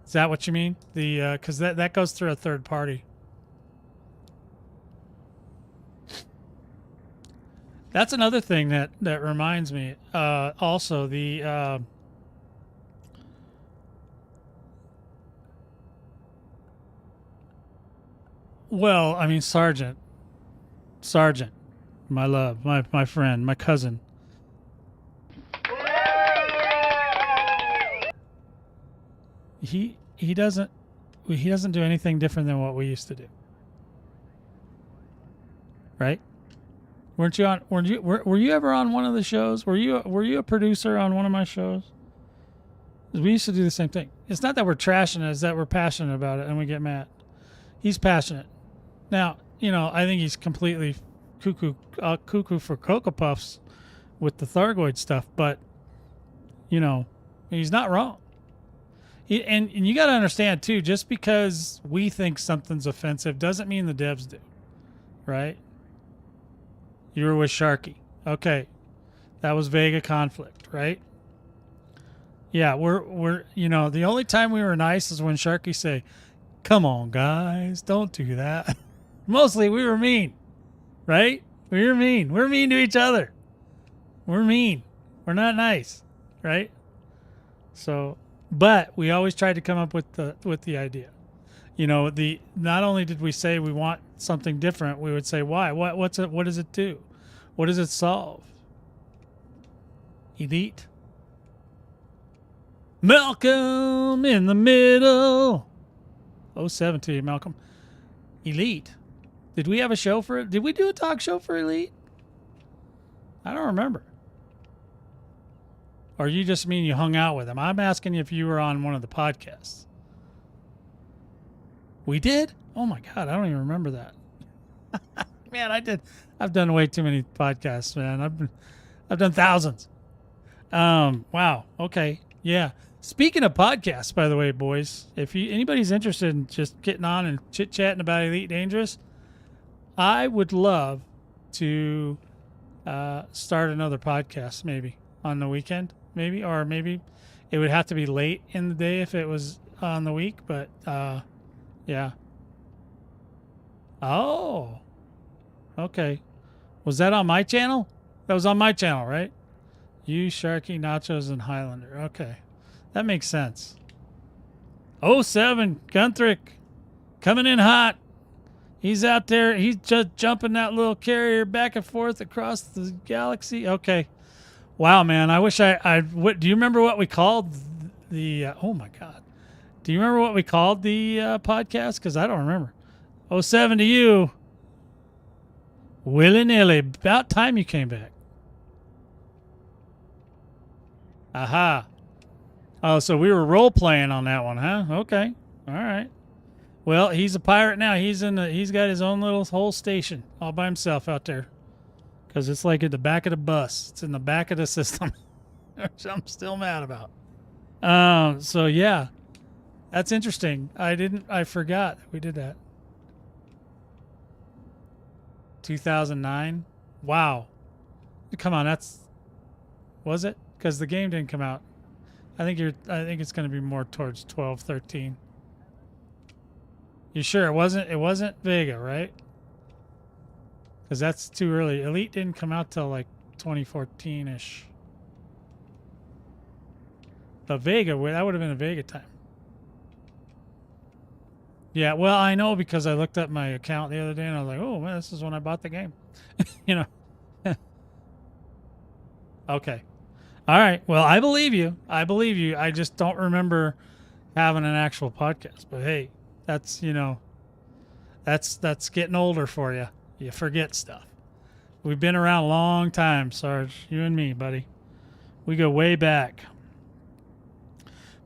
Is that what you mean? Because that goes through a third party. That's another thing that reminds me. Also, well, I mean, Sergeant, my love, my friend, my cousin. He doesn't do anything different than what we used to do. Right? Were you ever on one of the shows? Were you a producer on one of my shows? We used to do the same thing. It's not that we're trashing it, it's that we're passionate about it and we get mad. He's passionate. Now, I think he's completely cuckoo for Cocoa Puffs with the Thargoid stuff, but he's not wrong. And you got to understand too, just because we think something's offensive doesn't mean the devs do, right? You were with Sharky. Okay. That was Vega Conflict, right? Yeah, we're the only time we were nice is when Sharky say, "Come on, guys, don't do that." Mostly we were mean, right? We were mean. We're mean to each other. We're mean. We're not nice, right? So, but we always tried to come up with the idea. Not only did we say we want something different, we would say why. What does it do? What does it solve? Elite. Malcolm in the middle. 07 to you, Malcolm. Elite. Did we have a show for it? Did we do a talk show for Elite? I don't remember. Or you just mean you hung out with him? I'm asking you if you were on one of the podcasts. We did? Oh my God, I don't even remember that. Man, I did. I've done way too many podcasts, man. I've done thousands. Wow. Okay. Yeah. Speaking of podcasts, by the way, boys, if anybody's interested in just getting on and chit-chatting about Elite Dangerous, I would love to start another podcast maybe on the weekend, maybe, or maybe it would have to be late in the day if it was on the week, but yeah. Oh, okay. Was that on my channel? That was on my channel, right? You, Sharky, Nachos, and Highlander. Okay, that makes sense. 07, Gunthrick, coming in hot. He's out there. He's just jumping that little carrier back and forth across the galaxy. Okay. Wow, man. I wish what do you remember what we called the oh my God. Do you remember what we called the podcast? Because I don't remember. 07 to you. Willy-nilly. About time you came back. Aha. Oh, so we were role-playing on that one, huh? Okay. All right. Well, he's a pirate now. He's got his own little whole station all by himself out there. Because it's like at the back of the bus. It's in the back of the system. Which I'm still mad about. So yeah. That's interesting. I forgot we did that. 2009. Wow. Come on, was it? Because the game didn't come out. I think it's going to be more towards 12, 13. You sure it wasn't? It wasn't Vega, right? Because that's too early. Elite didn't come out till like 2014-ish. But Vega, that would have been a Vega time. Yeah, well, I know because I looked up my account the other day and I was like, oh, man, this is when I bought the game. You know. Okay. All right. Well, I believe you. I just don't remember having an actual podcast. But hey, that's, you know, that's getting older for you. You forget stuff. We've been around a long time, Sarge. You and me, buddy. We go way back.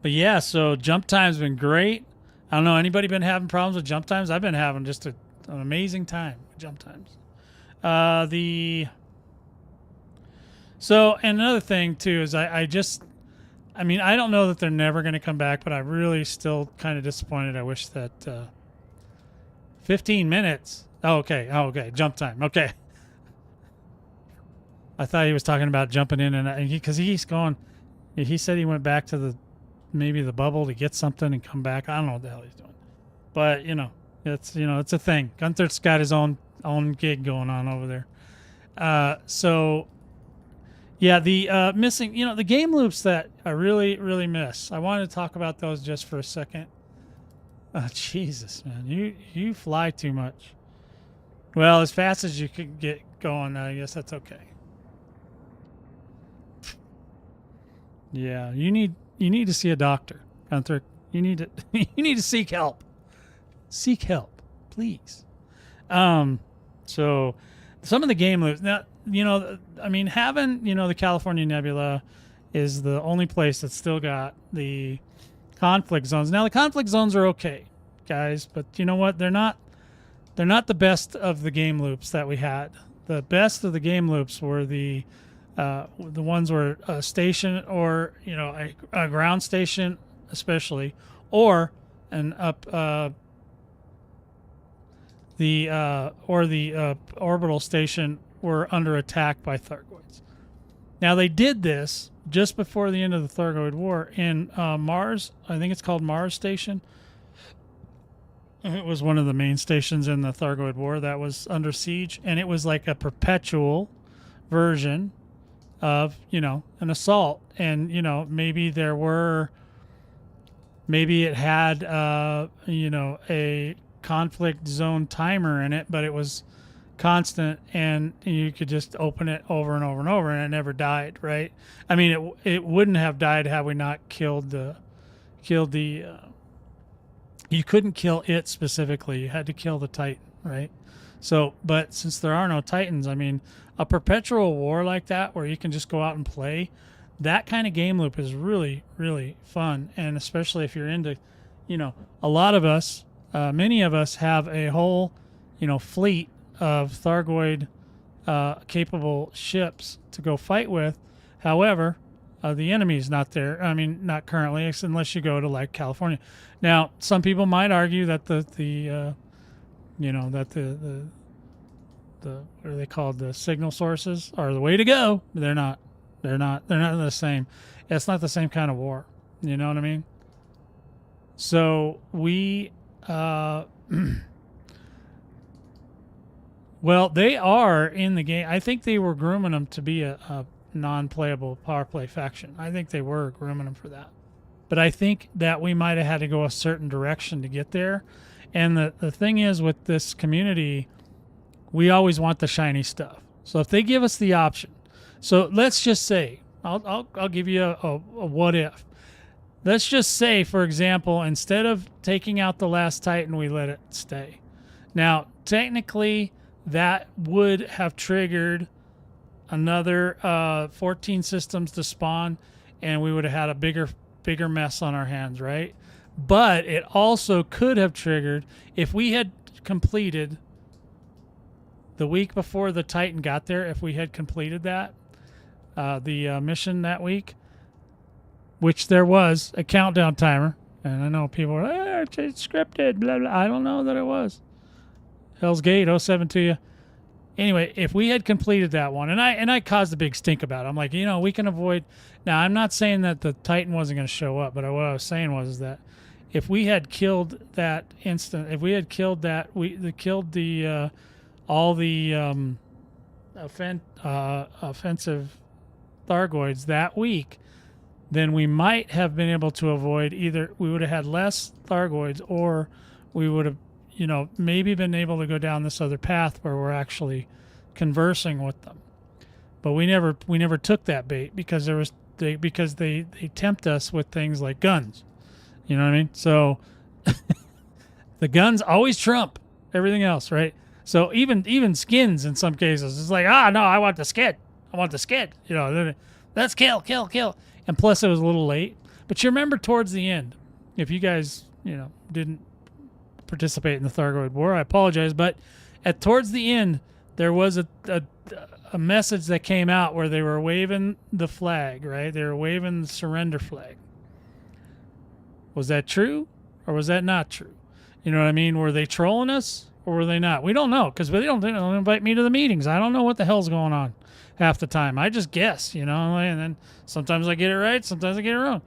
But yeah, so jump time's been great. I don't know, anybody been having problems with jump times? I've been having just an amazing time with jump times. So, and another thing too is I don't know that they're never going to come back, but I'm really still kind of disappointed. I wish that 15 minutes. Oh, okay. Jump time. Okay. I thought he was talking about jumping in and because he's going. He said he went back to maybe the bubble to get something and come back. I don't know what the hell he's doing, but it's a thing. Gunther's got his own gig going on over there. So yeah, the missing, the game loops that I really, really miss. I wanted to talk about those just for a second. Jesus, man, you fly too much. Well, as fast as you could get going, I guess that's okay. Yeah, you need to see a doctor, Gunther. You need to seek help. Seek help, please. So some of the game loops now, having, the California Nebula is the only place that's still got the conflict zones. Now the conflict zones are okay, guys, but you know what? They're not the best of the game loops that we had. The best of the game loops were the ones where a station or a ground station especially, or an the orbital station were under attack by Thargoids. Now they did this just before the end of the Thargoid War in Mars. I think it's called Mars Station. It was one of the main stations in the Thargoid War that was under siege, and it was like a perpetual version of an assault. And maybe it had a conflict zone timer in it, but it was constant and you could just open it over and over and over and it never died, right? I mean, it wouldn't have died had we not killed the you couldn't kill it specifically, you had to kill the Titan, right? So, but since there are no Titans, I mean, a perpetual war like that where you can just go out and play, that kind of game loop is really, really fun. And especially if you're into, a lot of us, many of us have a whole, fleet of Thargoid capable ships to go fight with. However, the enemy's not there. I mean, not currently, unless you go to like California. Now, some people might argue that the what are they called? The signal sources are the way to go. They're not. They're not the same. It's not the same kind of war. You know what I mean? So we, well, they are in the game. I think they were grooming them to be a non-playable power play faction. I think they were grooming them for that. But I think that we might have had to go a certain direction to get there. And the thing is with this community, we always want the shiny stuff. So if they give us the option, so let's just say, I'll give you a what if. Let's just say, for example, instead of taking out the last Titan, we let it stay. Now, technically, that would have triggered another 14 systems to spawn, and we would have had a bigger mess on our hands, right? But it also could have triggered, if we had completed the week before the Titan got there, if we had completed that, the mission that week, which there was a countdown timer, and I know people are, it's scripted, blah, blah. I don't know that it was. Hell's Gate, 07 to you. Anyway, if we had completed that one, and I caused a big stink about it. I'm like, we can avoid. Now, I'm not saying that the Titan wasn't going to show up, but what I was saying was that if we had killed that instant, if we had killed that, killed the all the offensive Thargoids that week, then we might have been able to avoid either we would have had less Thargoids, or we would have, maybe been able to go down this other path where we're actually conversing with them. But we never took that bait because they tempt us with things like guns. You know what I mean? So the guns always trump everything else, right? So even skins in some cases, it's like, no, I want the skin. I want the skin. Let's kill. And plus, it was a little late. But you remember towards the end, if you guys, didn't participate in the Thargoid War, I apologize. But towards the end, there was a message that came out where they were waving the flag, right? They were waving the surrender flag. Was that true, or was that not true? You know what I mean? Were they trolling us, or were they not? We don't know, because they don't invite me to the meetings. I don't know what the hell's going on half the time. I just guess, and then sometimes I get it right, sometimes I get it wrong.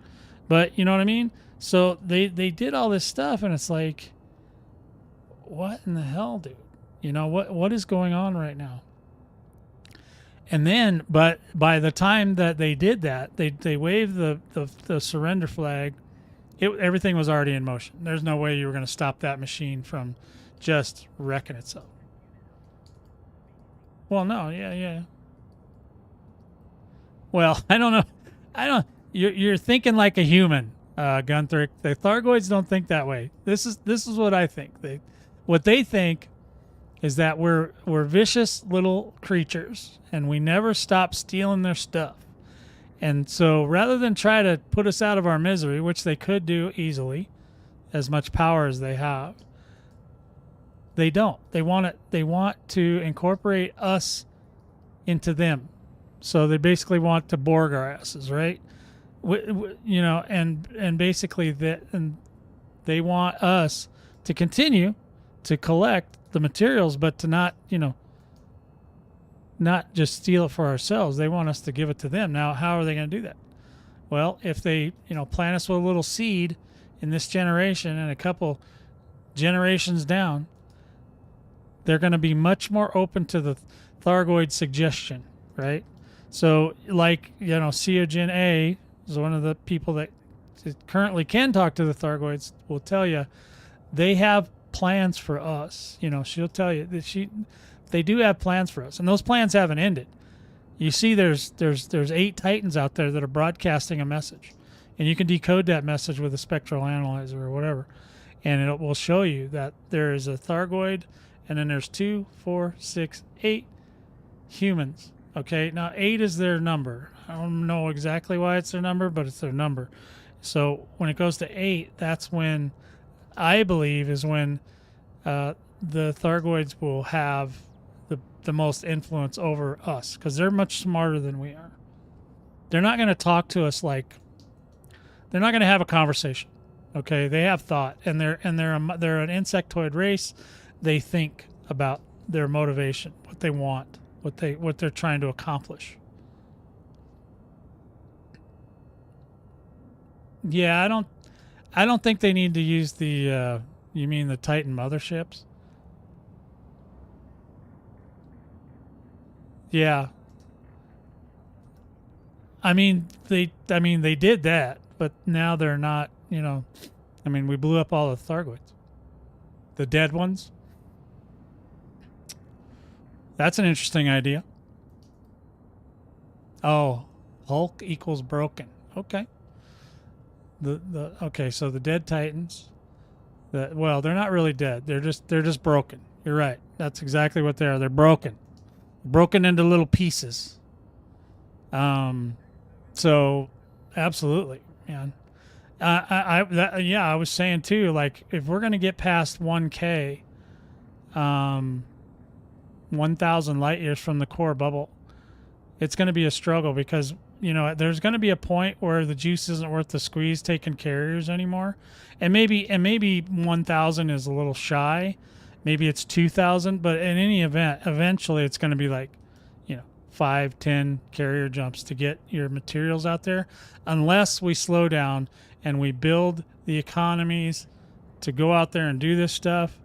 But you know what I mean? So they did all this stuff, and it's like, what in the hell, dude? What is going on right now? And then, but by the time that they did that, they waved the surrender flag. Everything was already in motion. There's no way you were going to stop that machine from just wrecking itself. Well, no, yeah. Well, I don't know. You're thinking like a human, Gunther. The Thargoids don't think that way. This is what I think. What they think is that we're vicious little creatures, and we never stop stealing their stuff. And so rather than try to put us out of our misery, which they could do easily, as much power as they have, they don't. They want to incorporate us into them. So they basically want to Borg our asses, right? And basically they want us to continue to collect the materials, but to not just steal it for ourselves. They want us to give it to them. Now, how are they going to do that? Well, if they, plant us with a little seed in this generation and a couple generations down, they're going to be much more open to the Thargoid suggestion, right? So, like, Ceogen A is one of the people that currently can talk to the Thargoids, will tell you they have plans for us. She'll tell you that they do have plans for us, and those plans haven't ended. You see, there's 8 Titans out there that are broadcasting a message, and you can decode that message with a spectral analyzer or whatever, and it will show you that there is a Thargoid, and then there's 2, 4, 6, 8 humans. Okay, now 8 is their number. I don't know exactly why it's their number, but it's their number. So when it goes to 8, that's when I believe is when the Thargoids will have the most influence over us, because they're much smarter than we are. They're not going to talk to us like, they're not going to have a conversation. Okay, they have thought, and they're an insectoid race. They think about their motivation, what they want, what they're trying to accomplish. Yeah, I don't think they need to use the. You mean the Titan motherships? Yeah. I mean they did that, but now they're not. You know, I mean we blew up all the Thargoids, the dead ones. That's an interesting idea. Oh, Hulk equals broken. Okay. Okay, so the dead Titans. Well, they're not really dead. They're just broken. You're right. That's exactly what they are. They're broken. Broken into little pieces. So absolutely, man. I was saying too, like if we're gonna get past 1K, 1,000 light years from the core bubble, it's going to be a struggle because, you know, there's going to be a point where the juice isn't worth the squeeze taking carriers anymore. And maybe 1,000 is a little shy. Maybe it's 2,000, but in any event, eventually it's going to be like, you know, 5, 10 carrier jumps to get your materials out there, unless we slow down and we build the economies to go out there and do this stuff,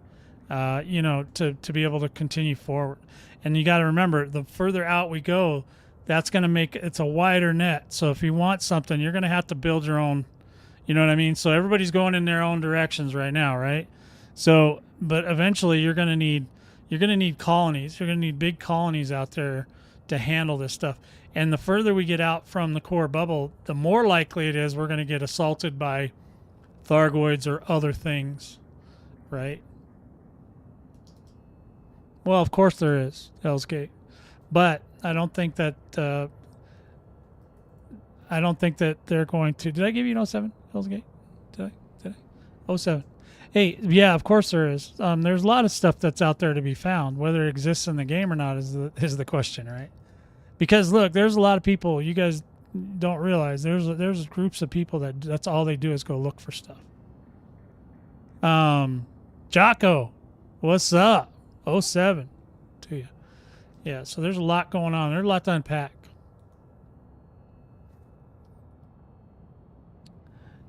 you know, to be able to continue forward. And you got to remember, the further out we go, that's going to make it's a wider net. So if you want something, you're going to have to build your own, you know what I mean? So everybody's going in their own directions right now, right? So, but eventually you're going to need colonies. You're going to need big colonies out there to handle this stuff. And the further we get out from the core bubble, the more likely it is we're going to get assaulted by Thargoids or other things, right? Well, of course there is Hell's Gate, but I don't think that they're going to. Did I give you an 07 Hell's Gate? Did I? 07. Hey, yeah, of course there is. There's a lot of stuff that's out there to be found. Whether it exists in the game or not is the question, right? Because look, there's a lot of people. You guys don't realize there's groups of people that's all they do is go look for stuff. Jocko, what's up? 07 to you. Yeah, so there's a lot going on. There's a lot to unpack.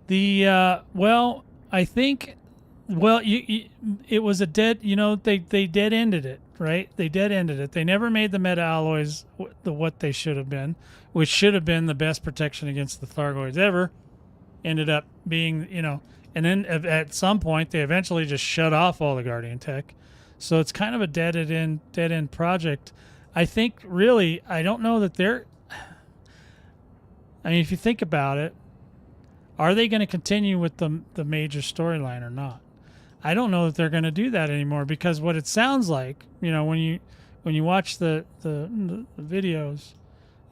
Well, I think, well, it was a dead, you know, they dead ended it, right? They dead ended it. They never made the meta alloys what they should have been, which should have been the best protection against the Thargoids ever. Ended up being, you know, and then at some point they eventually just shut off all the Guardian tech. So it's kind of a dead end project. I think really, I don't know that they're. I mean, if you think about it, are they going to continue with the major storyline or not? I don't know that they're going to do that anymore, because what it sounds like, you know, when you watch the videos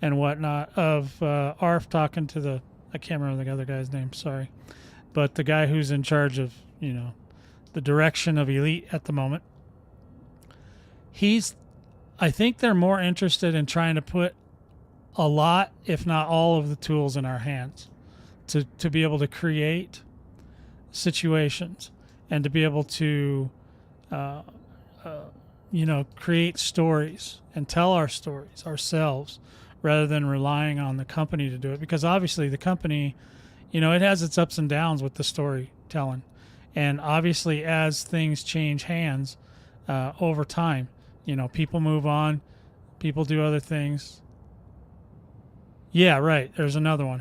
and whatnot of Arf talking to I can't remember the other guy's name, sorry, but the guy who's in charge of, you know, the direction of Elite at the moment. I think they're more interested in trying to put a lot, if not all, of the tools in our hands to be able to create situations and to be able to, you know, create stories and tell our stories ourselves rather than relying on the company to do it. Because obviously the company, you know, it has its ups and downs with the storytelling. And obviously as things change hands over time, you know, people move on, people do other things. Yeah, right. There's another one,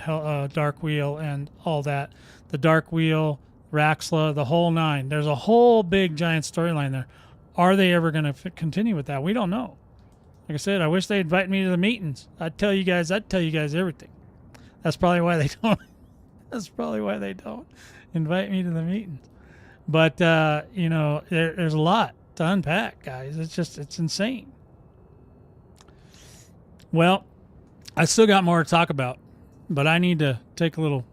Dark Wheel and all that. The Dark Wheel, Raxla, the whole nine. There's a whole big giant storyline there. Are they ever going to continue with that? We don't know. Like I said, I wish they'd invite me to the meetings. I'd tell you guys everything. That's probably why they don't. That's probably why they don't invite me to the meetings. But, you know, there's a lot to unpack, guys. It's insane. Well, I still got more to talk about, but I need to take a little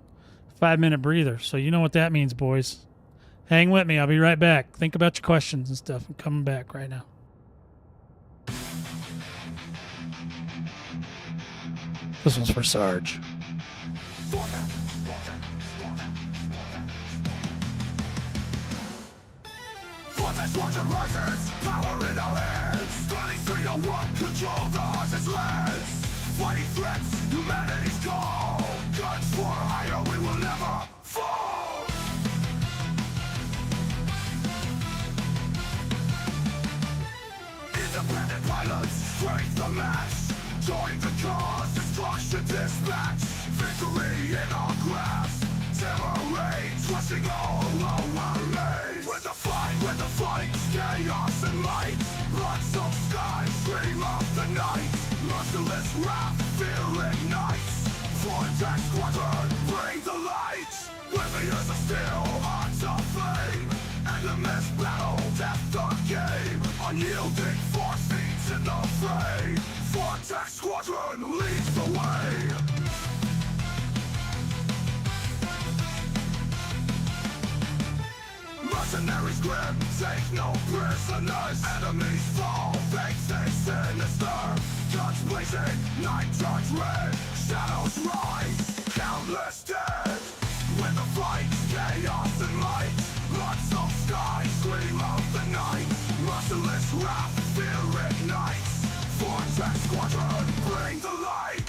5-minute breather. So you know what that means, boys. Hang with me. I'll be right back. Think about your questions and stuff. I'm coming back right now. This one's for Sarge. Fortune rises, power in our hands. 2301, control the horse's lands. Fighting threats, humanity's call. Guns for hire, we will never fall. Join the cause, destruction dispatch. Victory in our grasp. Terror reigns, rushing all our lanes. With the fight, chaos and light. Blood-soaked skies, scream of the night. Merciless wrath, fear ignites. Vortex squadron, bring the light. Oblivious are still hearts of flame. Endless battle, death the game. Unyielding force feeds in the fray. Vortex squadron leads the way. Mercenaries grim, take no prisoners. Enemies fall, fates they sinister. Guns blazing, night turns red. Shadows rise, countless dead. With the fight, chaos and light. Blood-soaked skies, scream of the night. Merciless wrath, fear ignites. Vortex squadron, bring the light.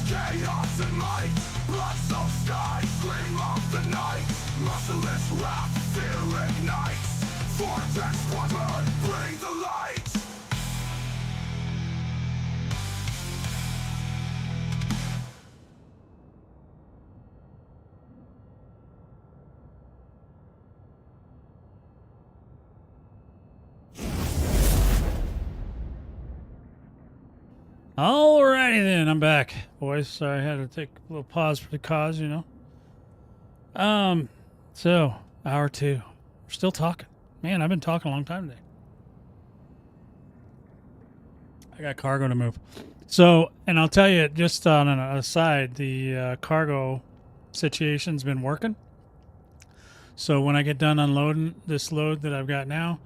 Chaos and light, blood-soaked skies, scream of the night. Merciless wrath, fear ignites. Vortex squadron, bring the light. Alrighty then, I'm back, boys. Sorry, I had to take a little pause for the cause, you know. So hour 2, we're still talking. Man, I've been talking a long time today. I got cargo to move. So, and I'll tell you, just on an aside, the cargo situation's been working. So when I get done unloading this load that I've got now,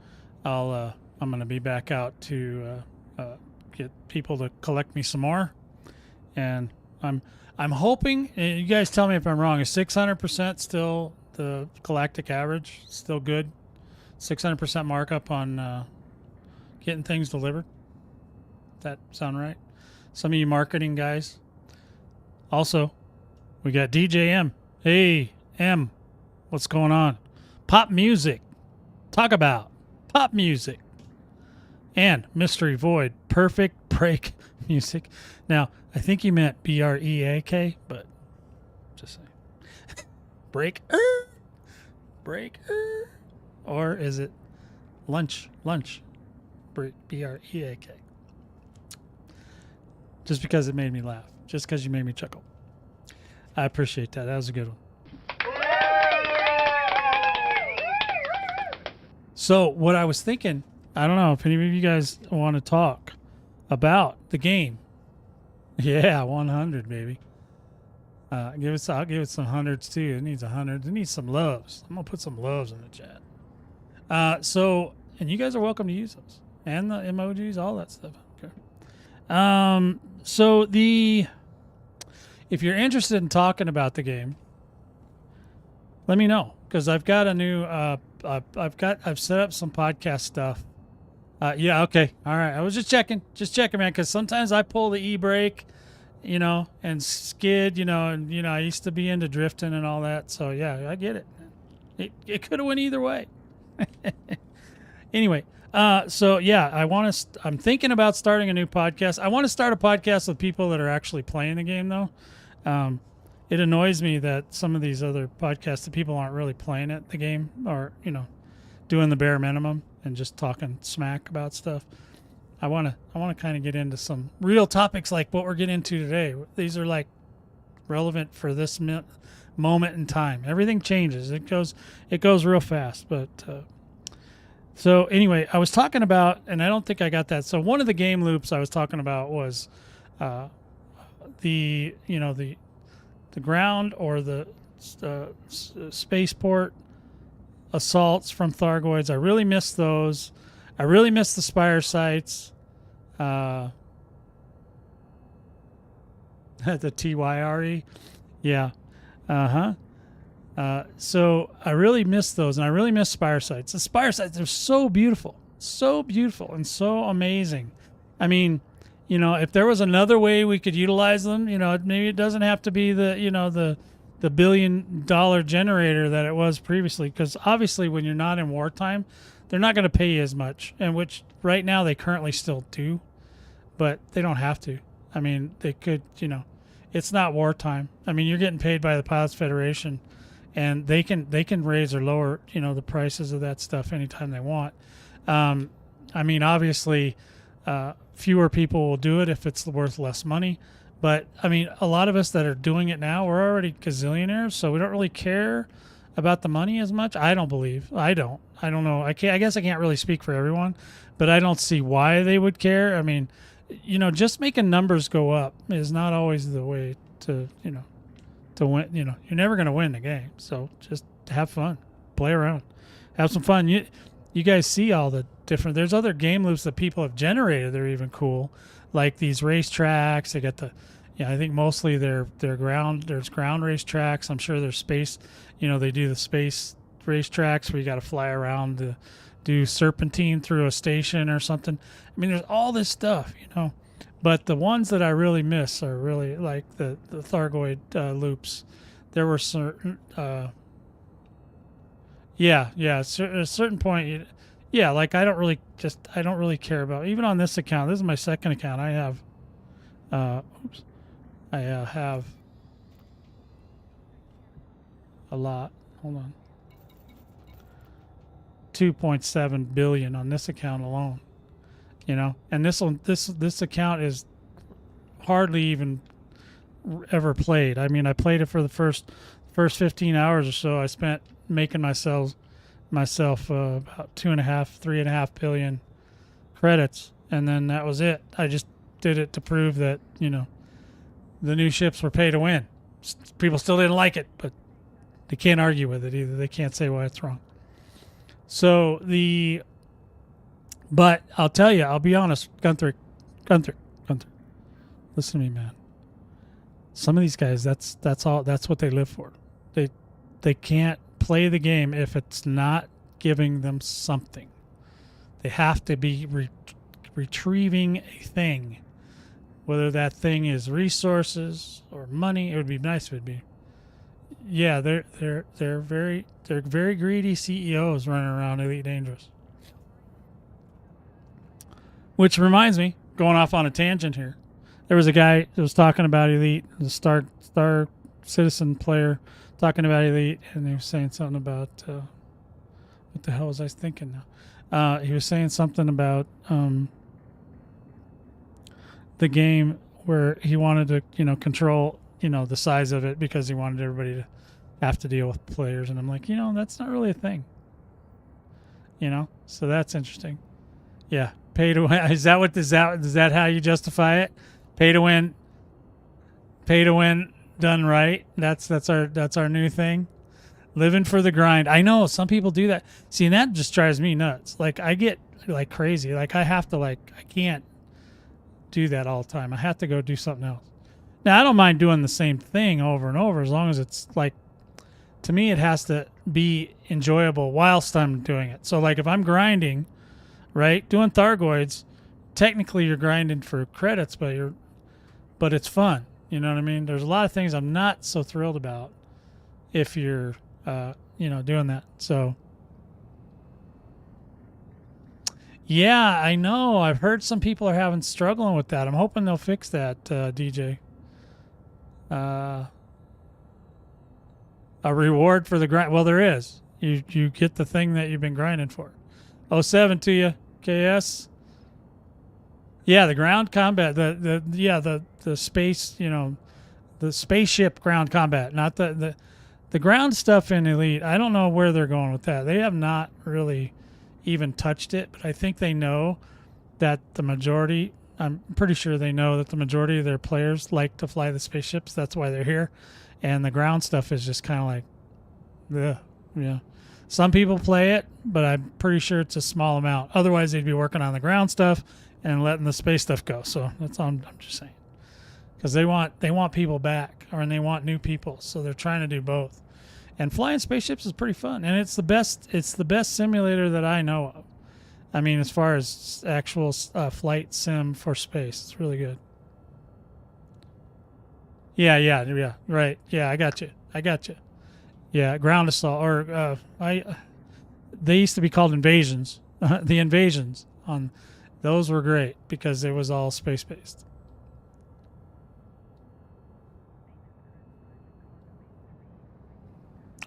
I'm gonna be back out to get people to collect me some more, and I'm hoping. And you guys tell me if I'm wrong. Is 600% still the galactic average? Still good? 600% markup on getting things delivered. That sound right? Some of you marketing guys. Also, we got DJ M. Hey M, what's going on? Pop music. Talk about pop music. And Mystery Void, perfect break music. Now, I think you meant BREAK, but just saying. Break. Or is it lunch? BREAK. Just because it made me laugh. Just because you made me chuckle. I appreciate that. That was a good one. So, what I was thinking, I don't know if any of you guys want to talk about the game. Yeah, 100, baby. I'll give it some hundreds too. It needs 100. It needs some loves. I'm gonna put some loves in the chat. So, and you guys are welcome to use those and the emojis, all that stuff. Okay. So if you're interested in talking about the game, let me know, because I've got a new. I've set up some podcast stuff. Yeah, okay. All right. I was just checking, man, because sometimes I pull the e-brake, you know, and skid, you know, and, you know, I used to be into drifting and all that. So, yeah, I get it. It could have went either way. Anyway, so, yeah, I'm thinking about starting a new podcast. I want to start a podcast with people that are actually playing the game, though. It annoys me that some of these other podcasts, the people aren't really playing the game, or, you know, doing the bare minimum and just talking smack about stuff. I want to kind of get into some real topics like what we're getting into today. These are like relevant for this moment in time. Everything changes. It goes real fast. But so anyway, I was talking about, and I don't think I got that. So one of the game loops I was talking about was the ground or the spaceport assaults from Thargoids. I really miss those. I really miss the Spire sites. The TYRE. Yeah. So I really miss those, and I really miss Spire sites. The Spire sites are so beautiful and so amazing. I mean, you know, if there was another way we could utilize them, you know, maybe it doesn't have to be the, you know, the $1 billion generator that it was previously, because obviously when you're not in wartime, they're not going to pay you as much, and which right now they currently still do, but they don't have to. I mean, they could, you know, it's not wartime. I mean, you're getting paid by the Pilots Federation, and they can raise or lower, you know, the prices of that stuff anytime they want. I mean, obviously, fewer people will do it if it's worth less money. But, I mean, a lot of us that are doing it now, we're already gazillionaires, so we don't really care about the money as much. I don't believe. I don't know. I guess I can't really speak for everyone, but I don't see why they would care. I mean, you know, just making numbers go up is not always the way to, you know, to win. You know, you're never going to win the game. So just have fun, play around, have some fun. You guys see all the different, there's other game loops that people have generated. They're even cool. Like these racetracks, they got the, yeah, I think mostly they're ground. There's ground racetracks. I'm sure there's space. You know, they do the space racetracks where you got to fly around to do serpentine through a station or something. I mean, there's all this stuff, you know. But the ones that I really miss are really like the Thargoid loops. There were certain, at a certain point, yeah, like I don't really care about, even on this account. This is my second account. I have, have a lot. Hold on. 2.7 billion on this account alone. You know, and this account is hardly even ever played. I mean, I played it for the first 15 hours or so. I spent making myself about 3.5 billion credits, and then that was it. I just did it to prove that, you know, the new ships were pay to win. People still didn't like it, but they can't argue with it either. They can't say why it's wrong. So but I'll tell you, I'll be honest, Gunther, listen to me, man. Some of these guys, that's what they live for. They can't play the game if it's not giving them something. They have to be retrieving a thing, whether that thing is resources or money. It would be nice if it'd be. Yeah, they're very greedy CEOs running around Elite Dangerous. Which reminds me, going off on a tangent here, there was a guy that was talking about Elite, the Star Citizen player talking about Elite, and he was saying something about what the hell was I thinking now? He was saying something about the game where he wanted to, you know, control, you know, the size of it because he wanted everybody to have to deal with players, and I'm like, you know, that's not really a thing. You know, so that's interesting. Yeah, pay to win. Is that how you justify it? Pay to win done right. That's our new thing. Living for the grind. I know some people do that. See, and that just drives me nuts. Like I get like crazy. Like I can't do that all the time. I have to go do something else. Now I don't mind doing the same thing over and over as long as it's like, to me it has to be enjoyable whilst I'm doing it. So like if I'm grinding, right, doing Thargoids, technically you're grinding for credits, but it's fun. You know what I mean? There's a lot of things I'm not so thrilled about if you're, you know, doing that. So, yeah, I know. I've heard some people are struggling with that. I'm hoping they'll fix that, DJ. A reward for the grind. Well, there is. You get the thing that you've been grinding for. 07 to you, KS. Yeah, the ground combat, the space, you know, the spaceship ground combat, not the ground stuff in Elite. I don't know where they're going with that. They have not really even touched it, but I think they know that the majority, I'm pretty sure they know that the majority of their players like to fly the spaceships. That's why they're here. And the ground stuff is just kind of like, yeah. Some people play it, but I'm pretty sure it's a small amount. Otherwise, they'd be working on the ground stuff and letting the space stuff go. So that's all I'm just saying. Because they want people back, and they want new people. So they're trying to do both. And flying spaceships is pretty fun, and it's the best simulator that I know I mean, as far as actual flight sim for space, it's really good. Yeah, right. Yeah, I got you. Yeah, ground assault, or they used to be called invasions. The invasions on those were great because it was all space based.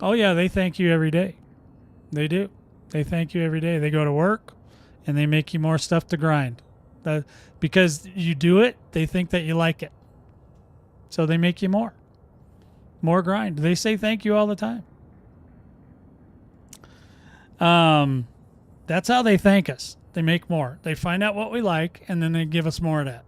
Oh yeah, they thank you every day. They do. They thank you every day. They go to work and they make you more stuff to grind. Because you do it, they think that you like it. So they make you more. More grind. They say thank you all the time. That's how they thank us. They make more. They find out what we like and then they give us more of that.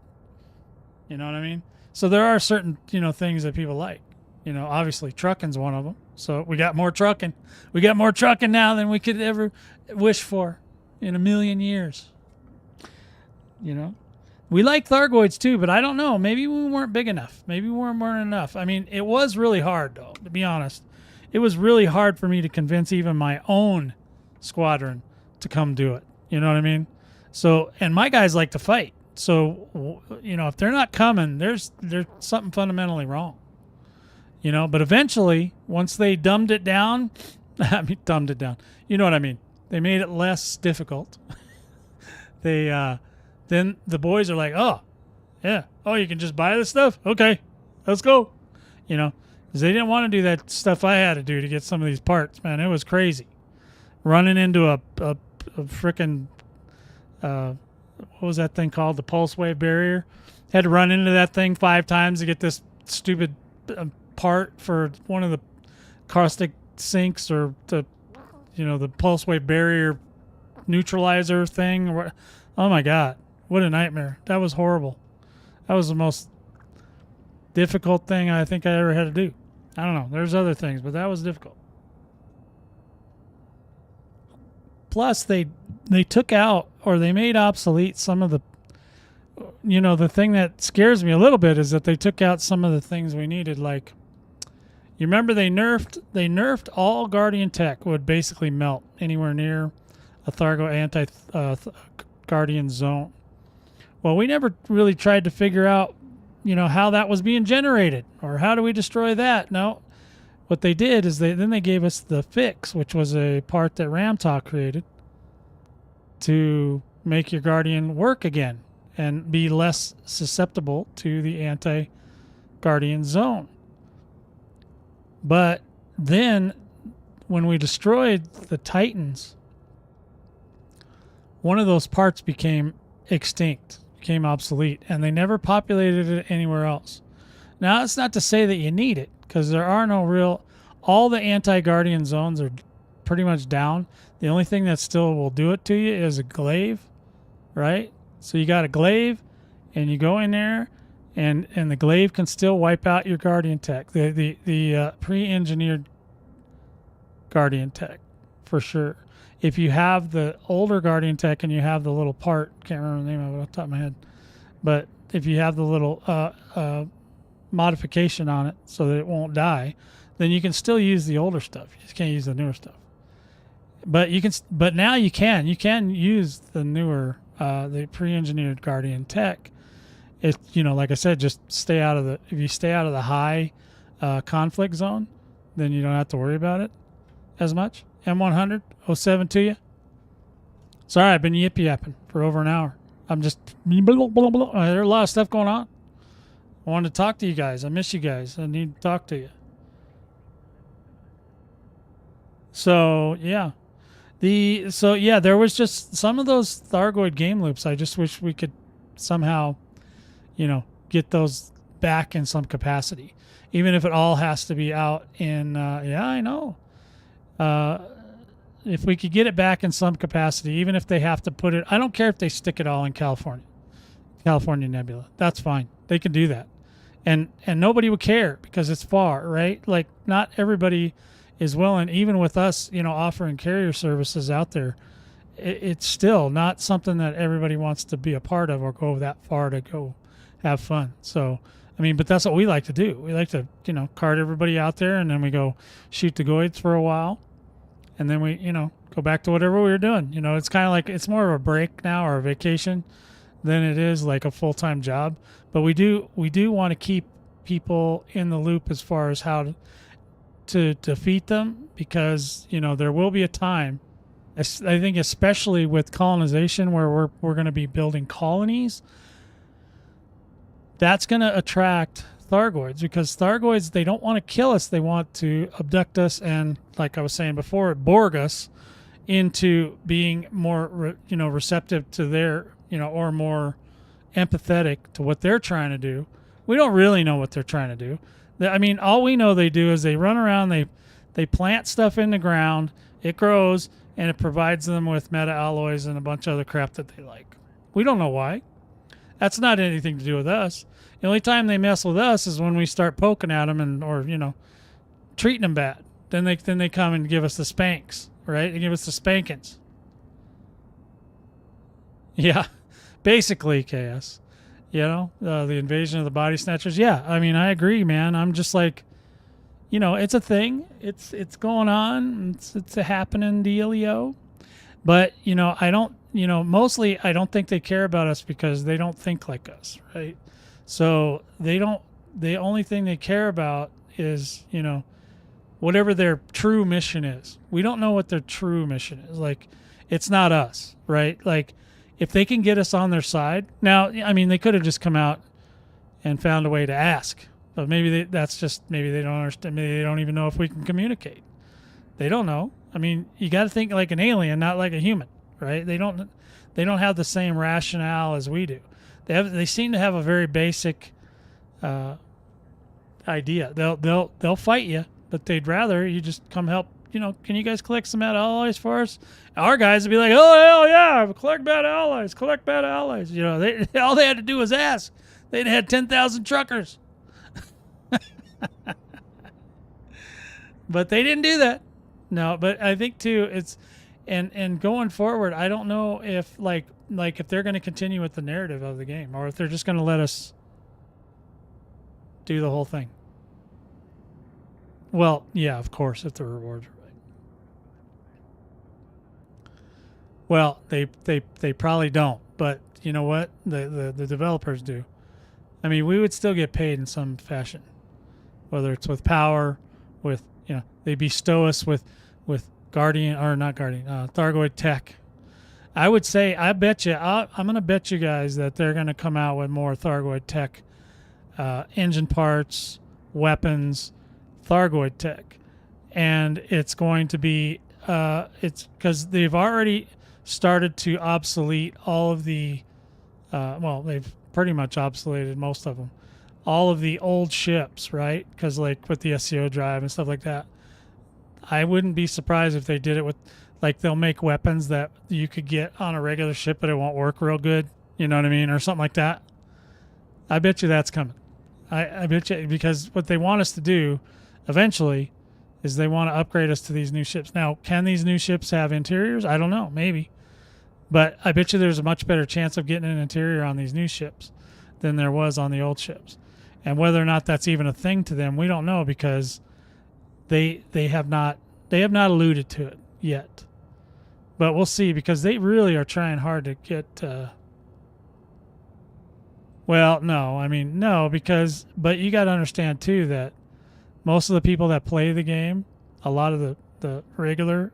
You know what I mean? So there are certain, things that people like. Obviously trucking's one of them. So we got more trucking. We got more trucking now than we could ever wish for in a million years. We like Thargoids too, but I don't know. Maybe we weren't big enough. Maybe we weren't enough. I mean, it was really hard, though, to be honest. It was really hard for me to convince even my own squadron to come do it. You know what I mean? So, and my guys like to fight. So, if they're not coming, there's something fundamentally wrong. But eventually, once they dumbed it down, dumbed it down. You know what I mean? They made it less difficult. Then the boys are like, oh, yeah. Oh, you can just buy this stuff? Okay, let's go. Because they didn't want to do that stuff I had to do to get some of these parts, man. It was crazy. Running into a frickin', what was that thing called? The pulse wave barrier. Had to run into that thing 5 times to get this stupid part for one of the caustic sinks or the pulse wave barrier neutralizer thing. Oh my God. What a nightmare. That was horrible. That was the most difficult thing I think I ever had to do. I don't know. There's other things, but that was difficult. Plus, they took out or they made obsolete some of the, the thing that scares me a little bit is that they took out some of the things we needed. Like, you remember they nerfed all Guardian tech would basically melt anywhere near a Thargo anti-Guardian zone. Well, we never really tried to figure out, how that was being generated or how do we destroy that? No. What they did is they gave us the fix, which was a part that Ramtalk created to make your Guardian work again and be less susceptible to the anti-Guardian zone. But then when we destroyed the Titans, one of those parts became extinct, became obsolete, and they never populated it anywhere else. Now, that's not to say that you need it, because there are no real... All the anti-Guardian zones are pretty much down. The only thing that still will do it to you is a glaive, right? So you got a glaive, and you go in there, and the glaive can still wipe out your Guardian tech. The pre-engineered Guardian tech, for sure. If you have the older Guardian tech and you have the little part, can't remember the name of it off the top of my head, but if you have the little modification on it so that it won't die, then you can still use the older stuff. You just can't use the newer stuff. But you can. But now you can. You can use the newer, the pre-engineered Guardian tech. It, like I said, just stay out of the. If you stay out of the high conflict zone, then you don't have to worry about it as much. M100 07 to you. Sorry, I've been yip-yapping for over an hour. I'm just... There's a lot of stuff going on. I wanted to talk to you guys. I miss you guys. I need to talk to you. So, yeah. There was just some of those Thargoid game loops. I just wish we could somehow, get those back in some capacity. Even if it all has to be out in... I know. If we could get it back in some capacity, even if they have to put it, I don't care if they stick it all in California Nebula. That's fine. They can do that. And nobody would care because it's far, right? Like, not everybody is willing, even with us, offering carrier services out there, it's still not something that everybody wants to be a part of or go that far to go have fun. So, but that's what we like to do. We like to, cart everybody out there and then we go shoot the goids for a while. And then we, go back to whatever we were doing. You know, it's kind of like it's more of a break now or a vacation than it is like a full-time job. But we do want to keep people in the loop as far as how to defeat them, because you know there will be a time, I think, especially with colonization, where we're going to be building colonies. That's going to attract Thargoids, because Thargoids, they don't want to kill us. They want to abduct us and, like I was saying before, Borg us into being more, receptive to their, or more empathetic to what they're trying to do. We don't really know what they're trying to do. I mean, all we know they do is they run around, they plant stuff in the ground, it grows, and it provides them with meta alloys and a bunch of other crap that they like. We don't know why. That's not anything to do with us. The only time they mess with us is when we start poking at them or treating them bad. Then they come and give us the spanks, right? They give us the spankings. Yeah, basically, KS. The invasion of the body snatchers. Yeah, I mean, I agree, man. I'm just like, it's a thing. It's going on. It's a happening dealio. But, I don't, mostly I don't think they care about us because they don't think like us, right? So the only thing they care about is, whatever their true mission is. We don't know what their true mission is. Like, it's not us, right? Like, if they can get us on their side. Now, I mean, they could have just come out and found a way to ask. But maybe maybe they don't understand. Maybe they don't even know if we can communicate. They don't know. I mean, you got to think like an alien, not like a human, right? They don't have the same rationale as we do. They seem to have a very basic idea. They'll fight you, but they'd rather you just come help. Can you guys collect some meta alloys for us? Our guys would be like, oh, hell yeah, collect meta alloys. All they had to do was ask. They'd had 10,000 truckers. But they didn't do that. No, but I think, too, it's... And going forward, I don't know if, if they're going to continue with the narrative of the game, or if they're just going to let us do the whole thing. Well, yeah, of course, if the rewards are right. Well, they probably don't, but you know what? The developers do. I mean, we would still get paid in some fashion, whether it's with power, with they bestow us with Thargoid tech. I would say, I'm going to bet you guys that they're going to come out with more Thargoid tech, engine parts, weapons, Thargoid tech, and it's going to be it's because they've already started to obsolete all of the they've pretty much obsoleted most of them, all of the old ships, right? Because with the SCO drive and stuff like that, I wouldn't be surprised if they did it with they'll make weapons that you could get on a regular ship but it won't work real good, you know what I mean, or something like that. I bet you that's coming. I bet you, because what they want us to do eventually is they want to upgrade us to these new ships. Now, can these new ships have interiors? I don't know, maybe. But I bet you there's a much better chance of getting an interior on these new ships than there was on the old ships. And whether or not that's even a thing to them, we don't know, because they have not alluded to it yet. But we'll see, because they really are trying hard to get but you got to understand too that most of the people that play the game, a lot of the regular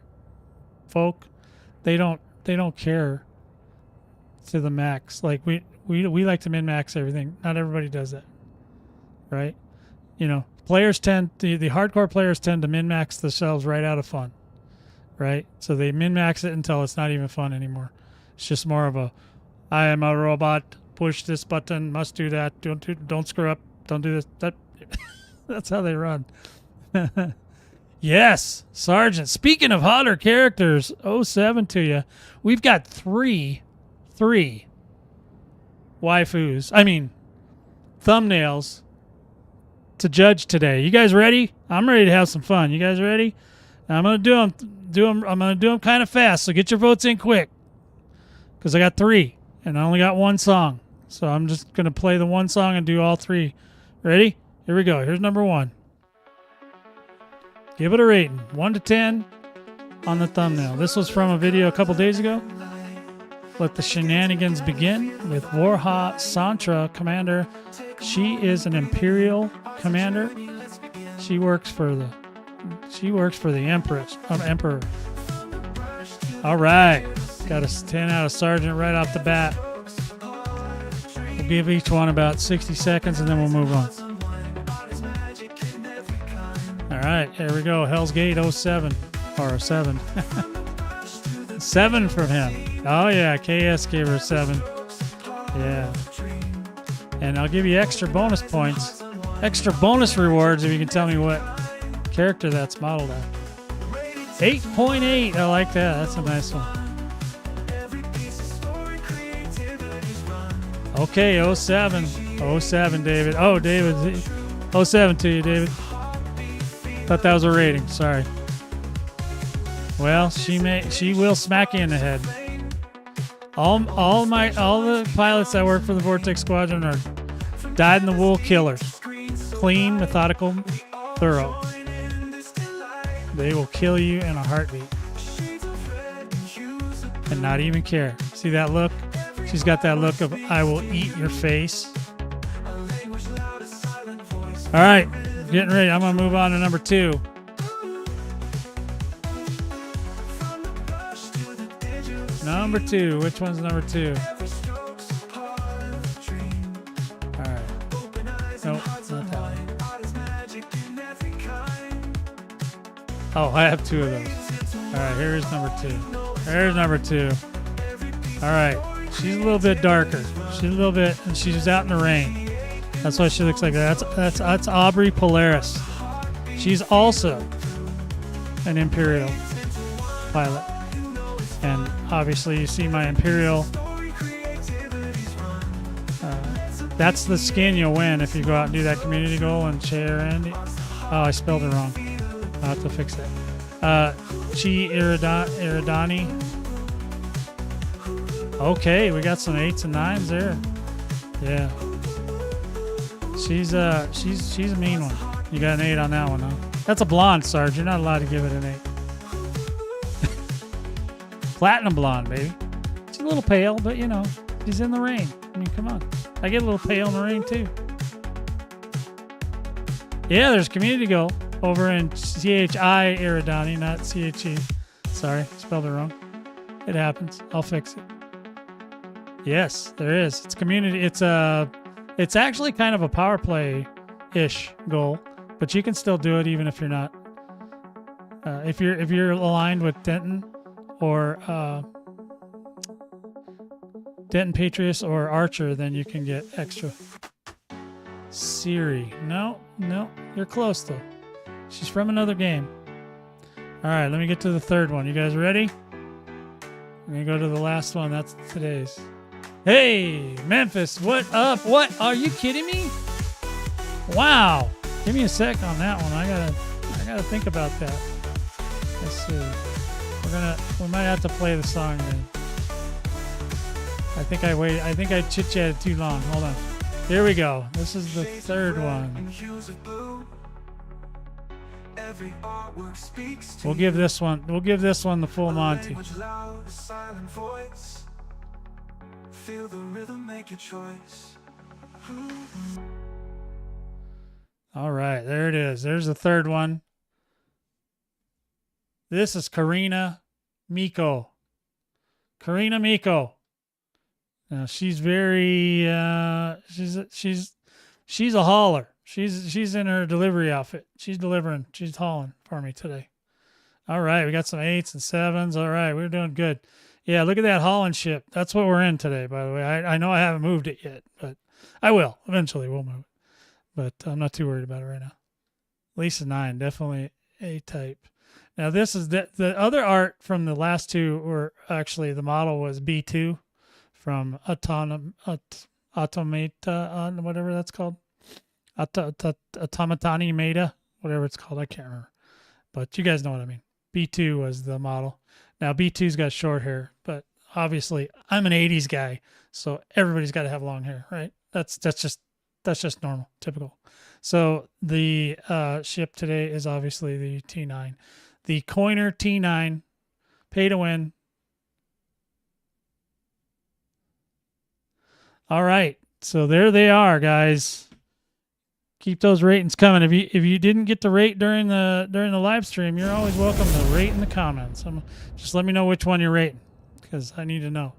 folk, they don't care to the max. Like we like to min-max everything. Not everybody does that, right? Players the hardcore players tend to min-max themselves right out of fun, right? So they min-max it until it's not even fun anymore. It's just more of I am a robot. Push this button. Must do that. Don't screw up. Don't do this. That's how they run. Yes, Sergeant. Speaking of hotter characters, 07 to you. We've got three waifus. I mean, thumbnails to judge today. You guys ready? I'm ready to have some fun. You guys ready? I'm gonna do them. I'm gonna do them kind of fast. So get your votes in quick, because I got 3 and I only got 1 song. So I'm just gonna play the 1 song and do all 3. Ready? Here we go. Here's number 1. Give it a rating. 1 to 10. on the thumbnail. This was from a video a couple days ago. Let the shenanigans begin with Warha Santra, commander. She is an Imperial commander. She works for the Emperor. All right, got a 10 out of Sergeant right off the bat. We'll give each one about 60 seconds and then we'll move on. All right, here we go. Hell's Gate 07 or 7. 7 from him. Oh yeah, KS gave her 7. Yeah. And I'll give you extra bonus points, extra bonus rewards if you can tell me what character that's modeled after. 8.8. I like that. That's a nice one. Okay, 07. 07, David. Oh, David. 07 to you, David. Thought that was a rating. Sorry. Well, she will smack you in the head. All the pilots that work for the Vortex Squadron are dyed-in-the-wool killers. Clean, methodical, thorough. They will kill you in a heartbeat. And not even care. See that look? She's got that look of, I will eat your face. All right, getting ready. I'm going to move on to number 2. Number 2. Which one's number 2? All right. Nope, it's not that one. Oh, I have 2 of those. All right, here's number 2. There's number 2. All right, she's a little bit darker. She's a little bit, and she's out in the rain. That's why she looks like that. That's Aubrey Polaris. She's also an Imperial pilot. And obviously you see my Imperial. That's the skin you'll win if you go out and do that community goal and share Andy. Oh, I spelled it wrong. I'll have to fix that. Chi Iridani. Okay, we got some 8s and 9s there. Yeah. She's a mean one. You got an 8 on that one, huh? That's a blonde, Sarge. You're not allowed to give it an 8. Platinum blonde, baby. She's a little pale, but you know, she's in the rain. I mean, come on. I get a little pale in the rain too. Yeah, there's community goal over in CHI Iridani, not CHE. Sorry, spelled it wrong. It happens. I'll fix it. Yes, there is. It's community. It's actually kind of a power play-ish goal, but you can still do it even if you're not. If you're aligned with Denton or Denton Patriots or Archer, then you can get extra. Siri. No, you're close though. She's from another game. All right, let me get to the third one. You guys ready? I'm gonna go to the last one. That's today's. Hey, Memphis, what up? What? Are you kidding me? Wow. Give me a sec on that one. I gotta think about that. Let's see. We might have to play the song then. I think I chit-chatted too long. Hold on. Here we go. This is the third one. We'll give this one the full Monty. Feel the rhythm, make your choice. All right, there it is. There's the third one. This is Carina Miko. Carina Miko. Now she's very she's a hauler. She's in her delivery outfit. She's delivering. She's hauling for me today. All right, we got some 8s and 7s. All right, we're doing good. Yeah, look at that hauling ship. That's what we're in today, by the way. I know I haven't moved it yet, but I will. Eventually we'll move it. But I'm not too worried about it right now. At least a 9, definitely A-type. Now this is the other art from the last 2 were actually the model was B2 from Automata, whatever that's called. Automatani Meta, whatever it's called. I can't remember. But you guys know what I mean. B2 was the model. Now B2's got short hair, but obviously I'm an 80s guy, so everybody's got to have long hair, right? That's just normal, typical. So the ship today is obviously the T9. The Coiner T9 Pay to win. All right. So there they are, guys. Keep those ratings coming. If you didn't get to rate during the live stream, you're always welcome to rate in the comments. Just let me know which one you're rating, because I need to know.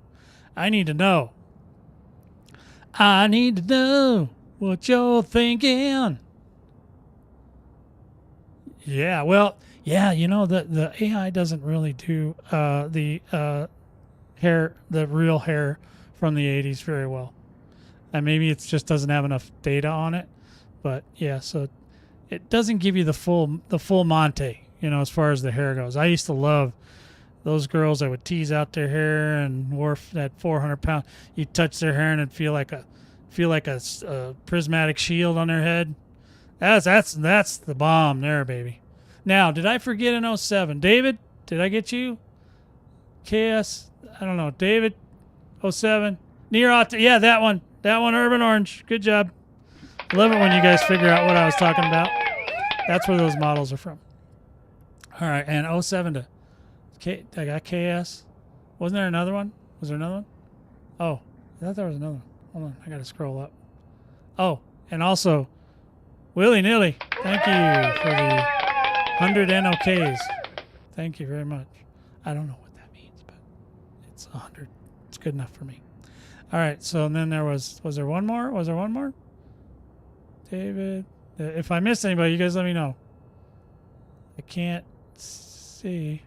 I need to know. I need to know what you're thinking. Yeah, well, yeah, you know, the AI doesn't really do the real hair from the 80s very well. And maybe it just doesn't have enough data on it. But yeah, so it doesn't give you the full Monte, you know, as far as the hair goes. I used to love those girls that would tease out their hair and wore that 400-pound. You touch their hair and it'd feel like a prismatic shield on their head. That's the bomb there, baby. Now, did I forget an 07? David, did I get you? KS, I don't know. David, 07. Yeah, that one. That one, Urban Orange. Good job. Love it when you guys figure out what I was talking about. That's where those models are from. All right, and 07 to I got KS. Wasn't there another one? Was there another one? Oh, I thought there was another one. Hold on, I got to scroll up. Oh, and also, Willy Nilly, thank you for the 100 NOKs. Thank you very much. I don't know what that means, but it's 100. It's good enough for me. All right, so and then there was there one more? Was there one more? David, if I missed anybody, you guys let me know. I can't see.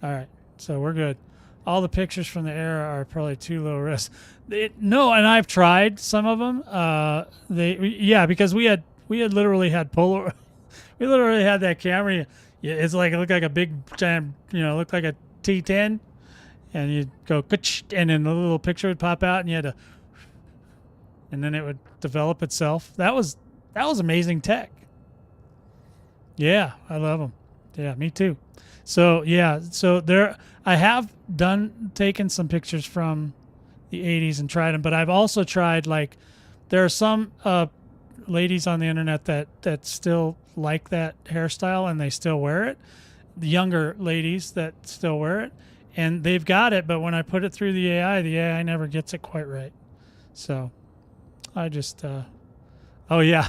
All right, so we're good. All the pictures from the era are probably too low res. No, and I've tried some of them. Because we had literally had Polaroid. We literally had that camera. It's like it looked like a big giant, looked like a T10, and you'd go, and then the little picture would pop out, and you had to, and then it would develop itself. That was amazing tech. Yeah, I love them. Yeah, me too. So yeah, I have taken some pictures from the 80s and tried them, but I've also tried, like, there are some ladies on the internet that still like that hairstyle and they still wear it. The younger ladies that still wear it, and they've got it, but when I put it through the AI never gets it quite right. So I just, oh yeah.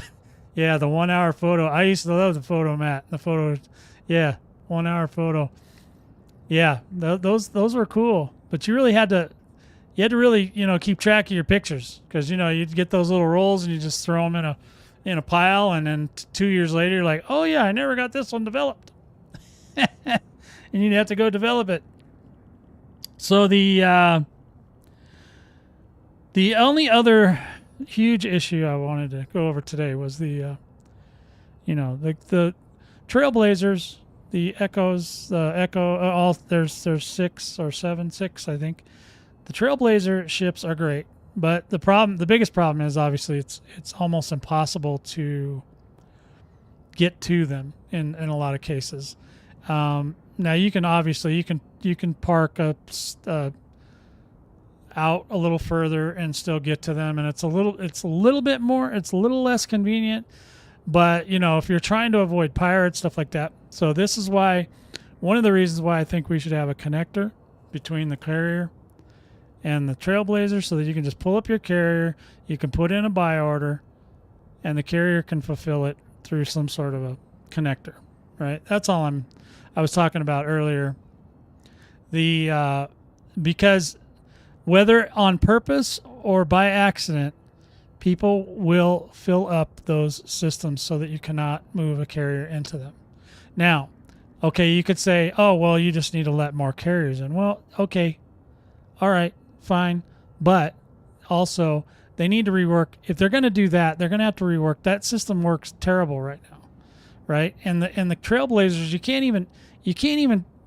Yeah, the 1 hour photo. I used to love the photo, Matt. The photo, yeah, 1 hour photo. Yeah, those were cool. But you had to really, keep track of your pictures, because you'd get those little rolls and you just throw them in a pile, and then 2 years later you're like, oh yeah, I never got this one developed, and you'd have to go develop it. So the only other huge issue I wanted to go over today was the Trailblazers, the Echoes, there's 6 or 7, I think. The Trailblazer ships are great, but the biggest problem is obviously it's almost impossible to get to them in a lot of cases. Now you can park out a little further and still get to them, and it's a little less convenient, but if you're trying to avoid pirates, stuff like that. So this is one of the reasons why I think we should have a connector between the carrier and the Trailblazer, so that you can just pull up your carrier, you can put in a buy order, and the carrier can fulfill it through some sort of a connector, right? That's all I was talking about earlier. Because whether on purpose or by accident, people will fill up those systems so that you cannot move a carrier into them. Now, okay, you could say, oh, well, you just need to let more carriers in. Well, okay, all right, fine. But also, they need to rework. If they're going to do that, they're going to have to rework. That system works terrible right now, right? And the Trailblazers, you can't even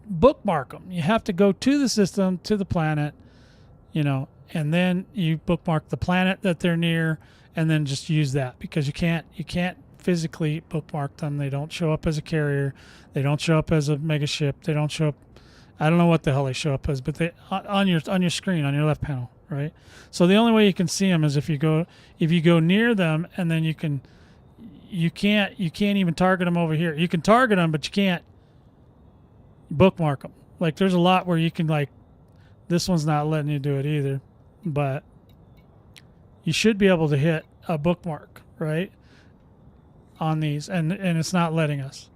bookmark them. You have to go to the system, to the planet, and then you bookmark the planet that they're near, and then just use that, because you can't physically bookmark them. They don't show up as a carrier. They don't show up as a mega ship. They don't show up. I don't know what the hell they show up as, but they on your screen, on your left panel, right? So the only way you can see them is if you go near them, and then you can't even target them over here. You can target them, but you can't bookmark them. Like there's a lot where you can like, this one's not letting you do it either, but you should be able to hit a bookmark, right? On these, and it's not letting us.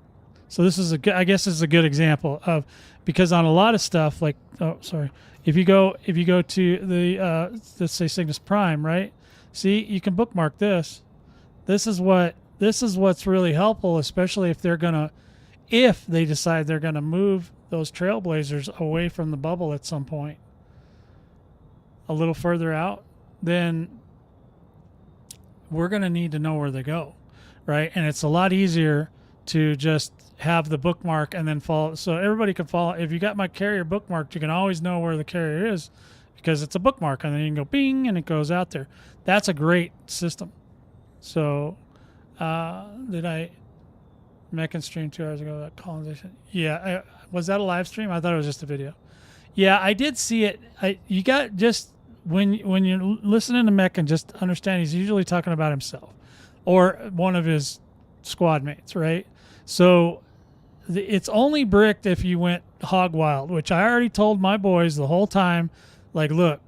So this is I guess this is a good example of, because on a lot of stuff like, oh sorry, if you go to the let's say Cygnus Prime, right? See, you can bookmark this. This is what's really helpful, especially if they decide they're gonna move those trailblazers away from the bubble at some point, a little further out, then we're gonna need to know where they go, right? And it's a lot easier to just have the bookmark and then follow, so everybody can follow. If you got my carrier bookmarked, you can always know where the carrier is because it's a bookmark, and then you can go bing and it goes out there. That's a great system. So did I Meccan stream 2 hours ago about colonization? Yeah, was that a live stream? I thought it was just a video. Yeah, I did see it. You got, just when you're listening to Meccan, just understand he's usually talking about himself or one of his squad mates, right? So it's only bricked if you went hog wild, which I already told my boys the whole time. Like, look,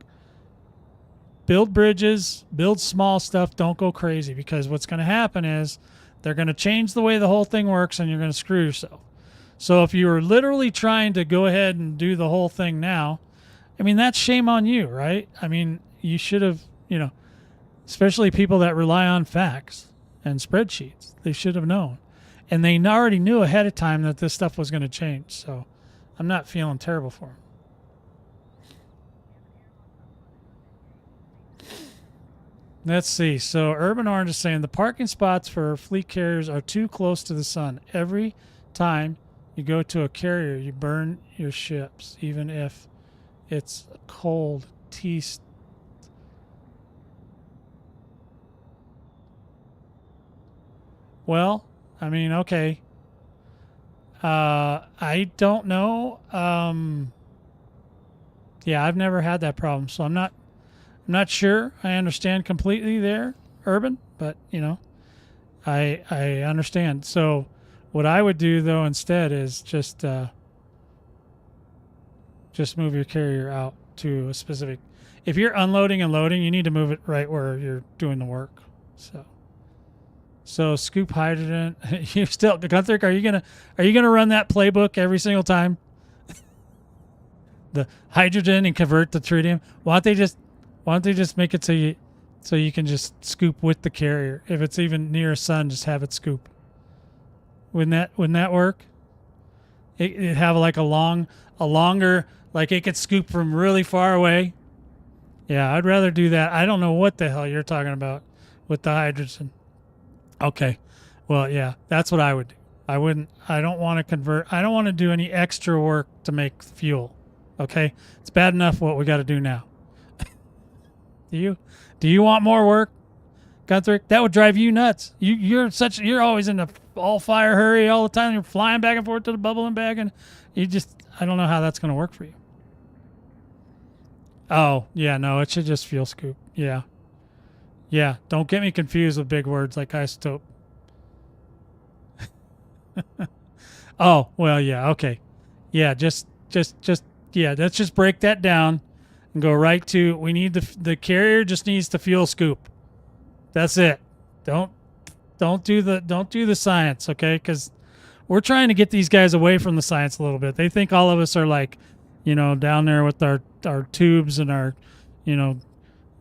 build bridges, build small stuff, don't go crazy, because what's going to happen is they're going to change the way the whole thing works and you're going to screw yourself. So if you were literally trying to go ahead and do the whole thing now, I mean, that's shame on you, right? I mean, you should have, especially people that rely on facts and spreadsheets, they should have known. And they already knew ahead of time that this stuff was going to change. So I'm not feeling terrible for them. Let's see. So Urban Orange is saying the parking spots for fleet carriers are too close to the sun. Every time you go to a carrier, you burn your ships, even if it's cold. Well, I mean, okay. I don't know. Yeah, I've never had that problem, so I'm not sure I understand completely there, Urban, but I understand. So what I would do though instead is just move your carrier out to a specific. If you're unloading and loading, you need to move it right where you're doing the work. So scoop hydrogen. You still, Gunther, are you gonna run that playbook every single time? The hydrogen and convert to tritium. Why don't they just make it so you can just scoop with the carrier? If it's even near a sun, just have it scoop. Wouldn't that work? It'd have like a longer, like it could scoop from really far away. Yeah, I'd rather do that. I don't know what the hell you're talking about with the hydrogen. Okay. Well, yeah, that's what I would do. I don't want to convert. I don't want to do any extra work to make fuel. Okay? It's bad enough what we got to do now. Do you want more work, Gunther? That would drive you nuts. You're always in a all fire hurry all the time. You're flying back and forth to the bubble and back, and I don't know how that's going to work for you. Oh, yeah, no, it should just fuel scoop. Yeah. Yeah, don't get me confused with big words like isotope. Oh, well, yeah, okay. Yeah, just yeah, let's just break that down and go right to, we need the carrier just needs to fuel scoop. That's it. Don't do the science, okay? Because we're trying to get these guys away from the science a little bit. They think all of us are like, down there with our tubes and our,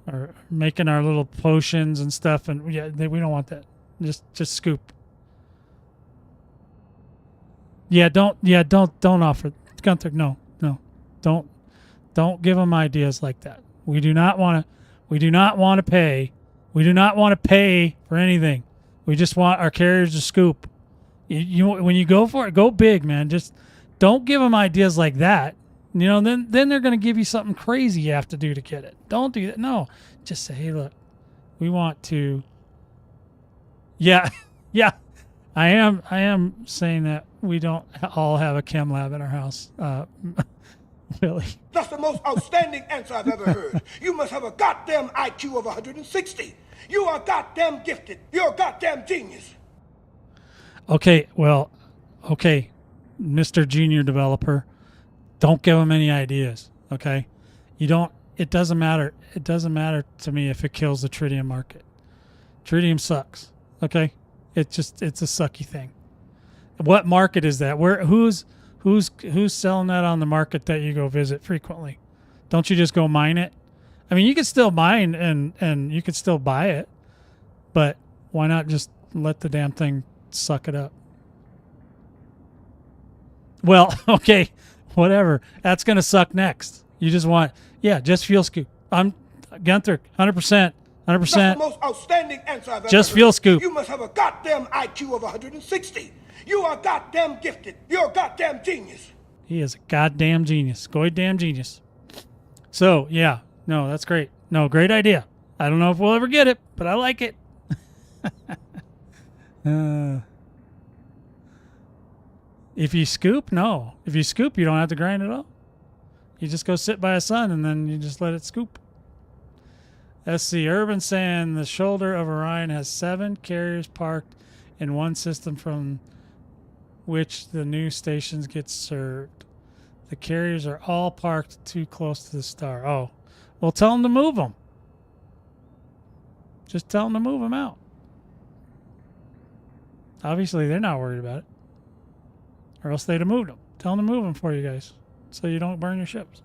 are making our little potions and stuff, and we don't want that. Just scoop. Don't offer, Gunther. No, don't give them ideas like that. We do not want to pay. We do not want to pay for anything. We just want our carriers to scoop. When you go for it, go big, man. Just don't give them ideas like that. Then they're going to give you something crazy you have to do to get it. Don't do that. No, just say, hey, look, we want to. Yeah, yeah. I am saying that we don't all have a chem lab in our house. Really. That's the most outstanding answer I've ever heard. You must have a goddamn IQ of 160. You are goddamn gifted. You're a goddamn genius. Okay, well, okay, Mr. Junior Developer. Don't give them any ideas, okay? You don't. It doesn't matter. It doesn't matter to me if it kills the tritium market. Tritium sucks, okay? It's a sucky thing. What market is that? Who's selling that on the market that you go visit frequently? Don't you just go mine it? I mean, you can still mine and you can still buy it, but why not just let the damn thing suck it up? Well, okay, whatever. That's going to suck next. You just want, just fuel scoop. I'm Gunther, 100%. That's the most outstanding answer I've ever Just heard. fuel scoop. You must have a goddamn IQ of 160. You are goddamn gifted. You're a goddamn genius. He is a goddamn genius. Goddamn genius. So, yeah. No, that's great. No, great idea. I don't know if we'll ever get it, but I like it. If you scoop, no. If you scoop, you don't have to grind at all. You just go sit by a sun and then you just let it scoop. SC Urban saying the shoulder of Orion has 7 carriers parked in one system from which the new stations get served. The carriers are all parked too close to the star. Oh, well, tell them to move them. Just tell them to move them out. Obviously, they're not worried about it. Or else they'd have moved them. Tell them to move them for you guys so you don't burn your ships.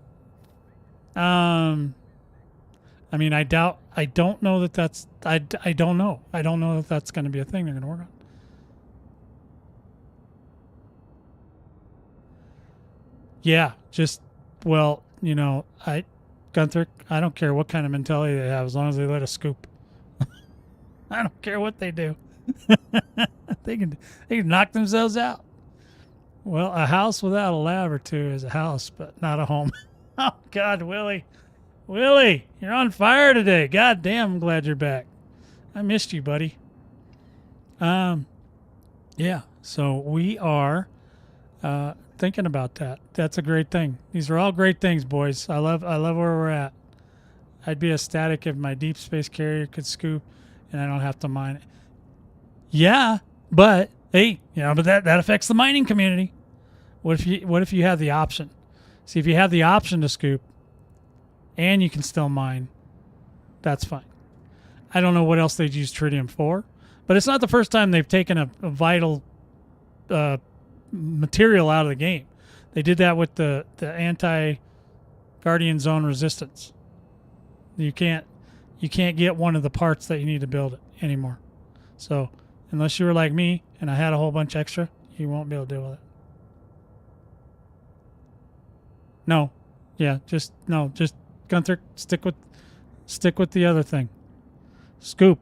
I mean, I don't know that that's, I don't know. I don't know that that's going to be a thing they're going to work on. Yeah, just, well, you know, Gunther, I don't care what kind of mentality they have as long as they let us scoop. I don't care what they do. They can knock themselves out. Well, a house without a lab or two is a house, but not a home. Oh, God, Willie. Willie, you're on fire today. God damn, I'm glad you're back. I missed you, buddy. Yeah, so we are thinking about that. That's a great thing. These are all great things, boys. I love where we're at. I'd be ecstatic if my deep space carrier could scoop and I don't have to mine it. Yeah, but hey, but that affects the mining community. What if you have the option? See, if you have the option to scoop and you can still mine, that's fine. I don't know what else they'd use tritium for, but it's not the first time they've taken a vital material out of the game. They did that with the anti-Guardian Zone resistance. You can't get one of the parts that you need to build it anymore. So unless you were like me and I had a whole bunch extra, you won't be able to deal with it. No. Yeah, just Gunther, stick with the other thing. Scoop.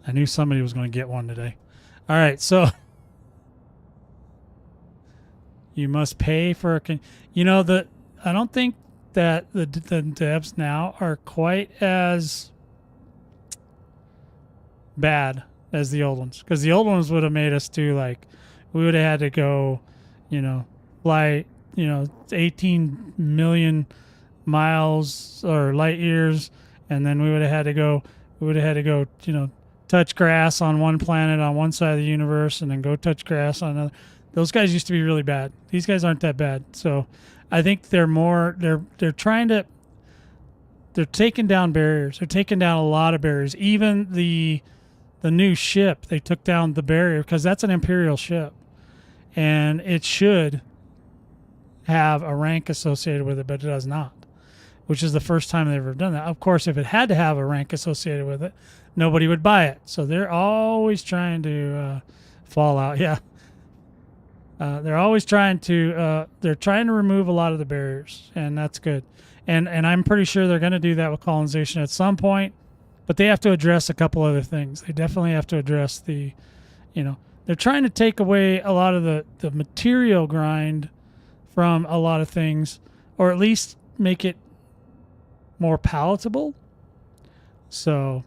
I knew somebody was going to get one today. All right, so you must pay for I don't think that the devs now are quite as bad as the old ones, because the old ones would have made us do, like, we would have had to go, fly, 18 million miles or light years, and then we would have had to go, touch grass on one planet on one side of the universe, and then go touch grass on another. Those guys used to be really bad. These guys aren't that bad. So I think they're taking down barriers. They're taking down a lot of barriers. Even the new ship, they took down the barrier because that's an Imperial ship, and it should have a rank associated with it, but it does not, which is the first time they've ever done that. Of course, if it had to have a rank associated with it, nobody would buy it. So they're always trying to fall out. Yeah. They're always trying to remove a lot of the barriers, and that's good. And I'm pretty sure they're going to do that with colonization at some point, but they have to address a couple other things. They definitely have to address they're trying to take away a lot of the material grind from a lot of things, or at least make it more palatable. So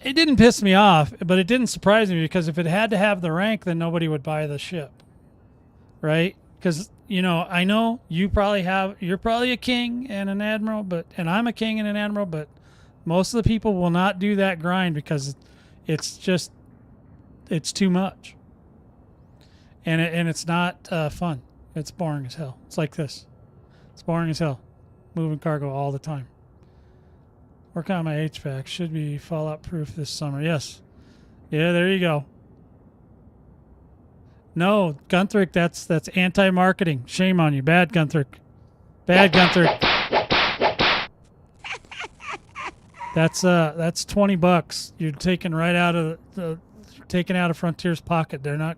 it didn't piss me off, but it didn't surprise me, because if it had to have the rank, then nobody would buy the ship, right? Because I know you're probably a king and an admiral, and I'm a king and an admiral, but most of the people will not do that grind because it's just it's too much. And it's not fun. It's boring as hell. It's like this. It's boring as hell. Moving cargo all the time. Work on my HVAC. Should be fallout proof this summer. Yes. Yeah, there you go. No, Gunthric, that's anti-marketing. Shame on you. Bad Gunthric. Bad Gunthric. That's $20 you're taking right out of taking out of Frontier's pocket. They're not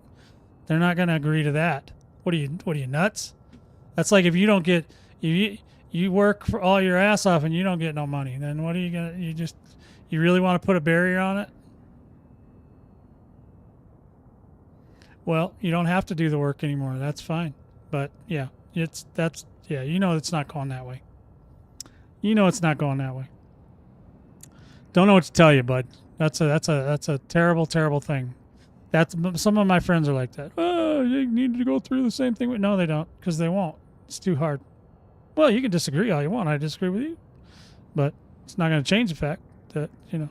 going to agree to that. What are you nuts? That's like if you don't get you work for all your ass off and you don't get no money. Then what are you going to you really want to put a barrier on it? Well, you don't have to do the work anymore. That's fine. But yeah, it's not going that way. You know it's not going that way. Don't know what to tell you, bud. That's a terrible, terrible thing. Some of my friends are like that. Oh, you need to go through the same thing. No, they don't, because they won't. It's too hard. Well, you can disagree all you want. I disagree with you, but it's not going to change the fact that you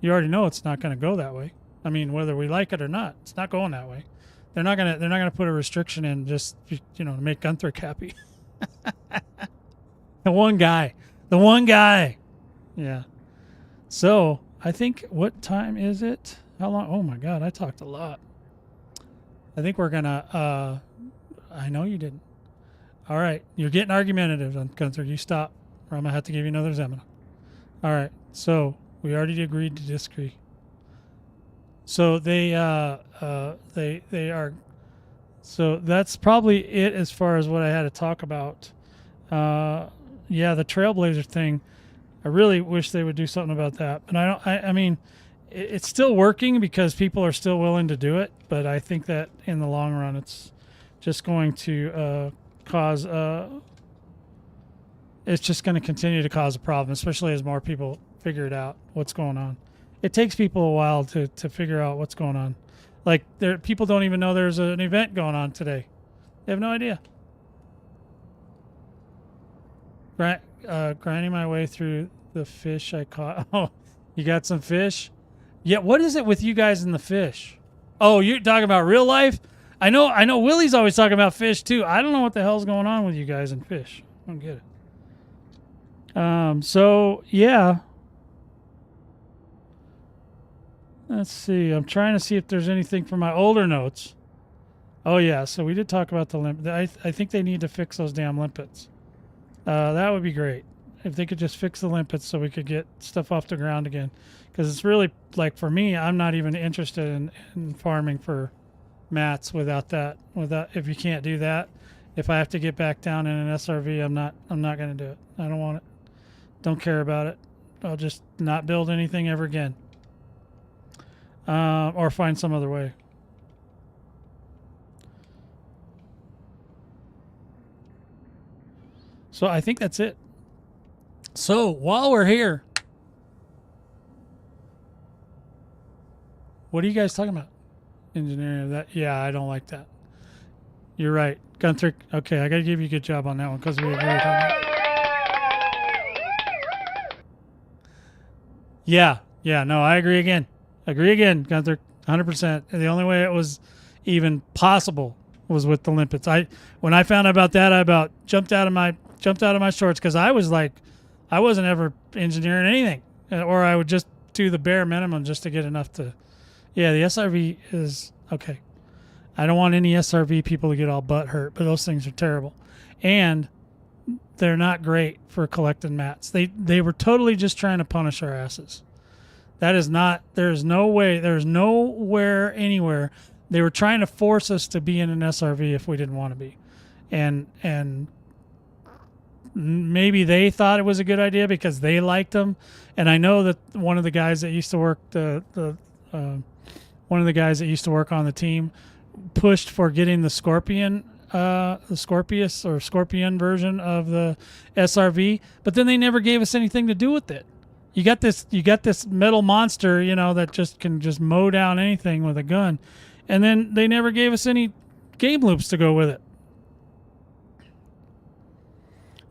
already know it's not going to go that way. I mean, whether we like it or not, it's not going that way. They're not gonna put a restriction in just to make Gunthric happy. The one guy. Yeah. So I think, what time is it? How long? Oh my God, I talked a lot. I think we're gonna. I know you didn't. All right, you're getting argumentative, Gunther. You stop, or I'm gonna have to give you another Zemina. All right. So we already agreed to disagree. So they are. So that's probably it as far as what I had to talk about. Yeah, the Trailblazer thing. I really wish they would do something about that. But I mean, it's still working because people are still willing to do it. But I think that in the long run, it's just going to cause. It's just going to continue to cause a problem, especially as more people figure it out what's going on. It takes people a while to figure out what's going on. Like, people don't even know there's an event going on today. They have no idea. Grinding my way through the fish I caught. Oh, you got some fish? Yeah, what is it with you guys and the fish? Oh, you're talking about real life? I know Willie's always talking about fish, too. I don't know what the hell's going on with you guys and fish. I don't get it. So, yeah. Let's see. I'm trying to see if there's anything from my older notes. Oh, yeah. So we did talk about the limpet. I think they need to fix those damn limpets. That would be great. If they could just fix the limpets so we could get stuff off the ground again. Because it's really, like, for me, I'm not even interested in farming for mats without that. If you can't do that, if I have to get back down in an SRV, I'm not going to do it. I don't want it. Don't care about it. I'll just not build anything ever again. Or find some other way. So I think that's it. So while we're here, what are you guys talking about? Engineering that? Yeah, I don't like that. You're right, Gunther. Okay, I got to give you a good job on that one because we agree. Yeah. No, I agree again. Gunther. 100%. The only way it was even possible was with the limpets. When I found out about that, I about jumped out of my shorts because I was like, I wasn't ever engineering anything, or I would just do the bare minimum just to get enough to. Yeah, the SRV is okay. I don't want any SRV people to get all butt hurt, but those things are terrible, and they're not great for collecting mats. They were totally just trying to punish our asses. That is not. There's no way. There's nowhere anywhere. They were trying to force us to be in an SRV if we didn't want to be, and maybe they thought it was a good idea because they liked them. And I know that one of the guys that used to work one of the guys that used to work on the team pushed for getting the Scorpion, the Scorpius or Scorpion version of the SRV, but then they never gave us anything to do with it. You got this metal monster, that just can just mow down anything with a gun, and then they never gave us any game loops to go with it.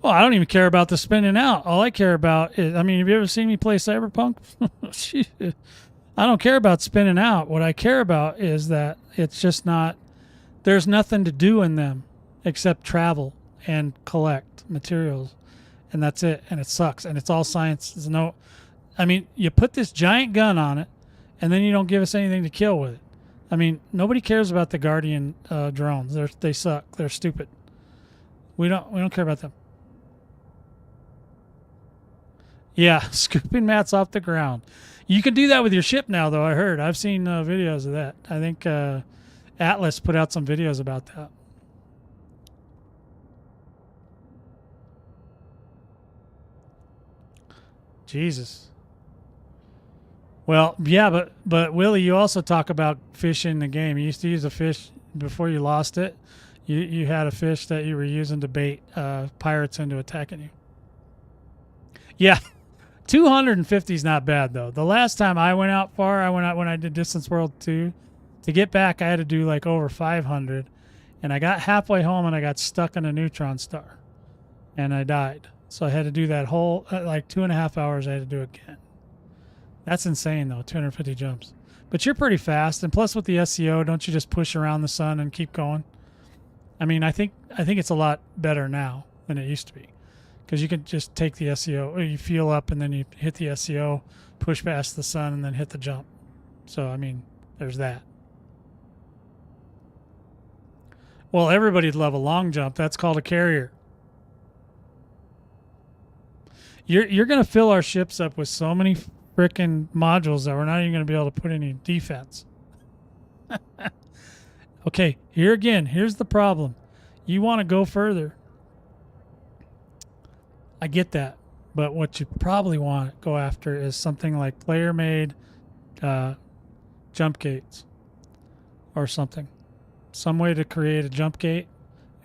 Well, I don't even care about the spinning out. All I care about is, have you ever seen me play Cyberpunk? Shit. I don't care about spinning out. What I care about is that it's just not, there's nothing to do in them except travel and collect materials. And that's it. And it sucks. And it's all science. There's no, I mean, you put this giant gun on it and then you don't give us anything to kill with it. I mean, nobody cares about the Guardian drones. They suck. They're stupid. We don't care about them. Yeah, scooping mats off the ground. You can do that with your ship now, though. I heard. I've seen videos of that. I think Atlas put out some videos about that. Jesus. Well, yeah, but Willie, you also talk about fish in the game. You used to use a fish before you lost it. You had a fish that you were using to bait pirates into attacking you. Yeah, 250 is not bad though. The last time I went out far, I went out when I did Distance World 2. To get back, I had to do like over 500, and I got halfway home and I got stuck in a neutron star, and I died. So I had to do that whole like 2.5 hours. I had to do again. That's insane though, 250 jumps. But you're pretty fast, and plus with the SEO, don't you just push around the sun and keep going? I mean, I think it's a lot better now than it used to be, because you can just take the SEO, or you fuel up and then you hit the SEO, push past the sun, and then hit the jump. So I mean, there's that. Well, everybody'd love a long jump. That's called a carrier. You're going to fill our ships up with so many frickin' modules that we're not even going to be able to put any defense. Okay, here again, here's the problem. You want to go further. I get that. But what you probably want to go after is something like player-made jump gates or something. Some way to create a jump gate,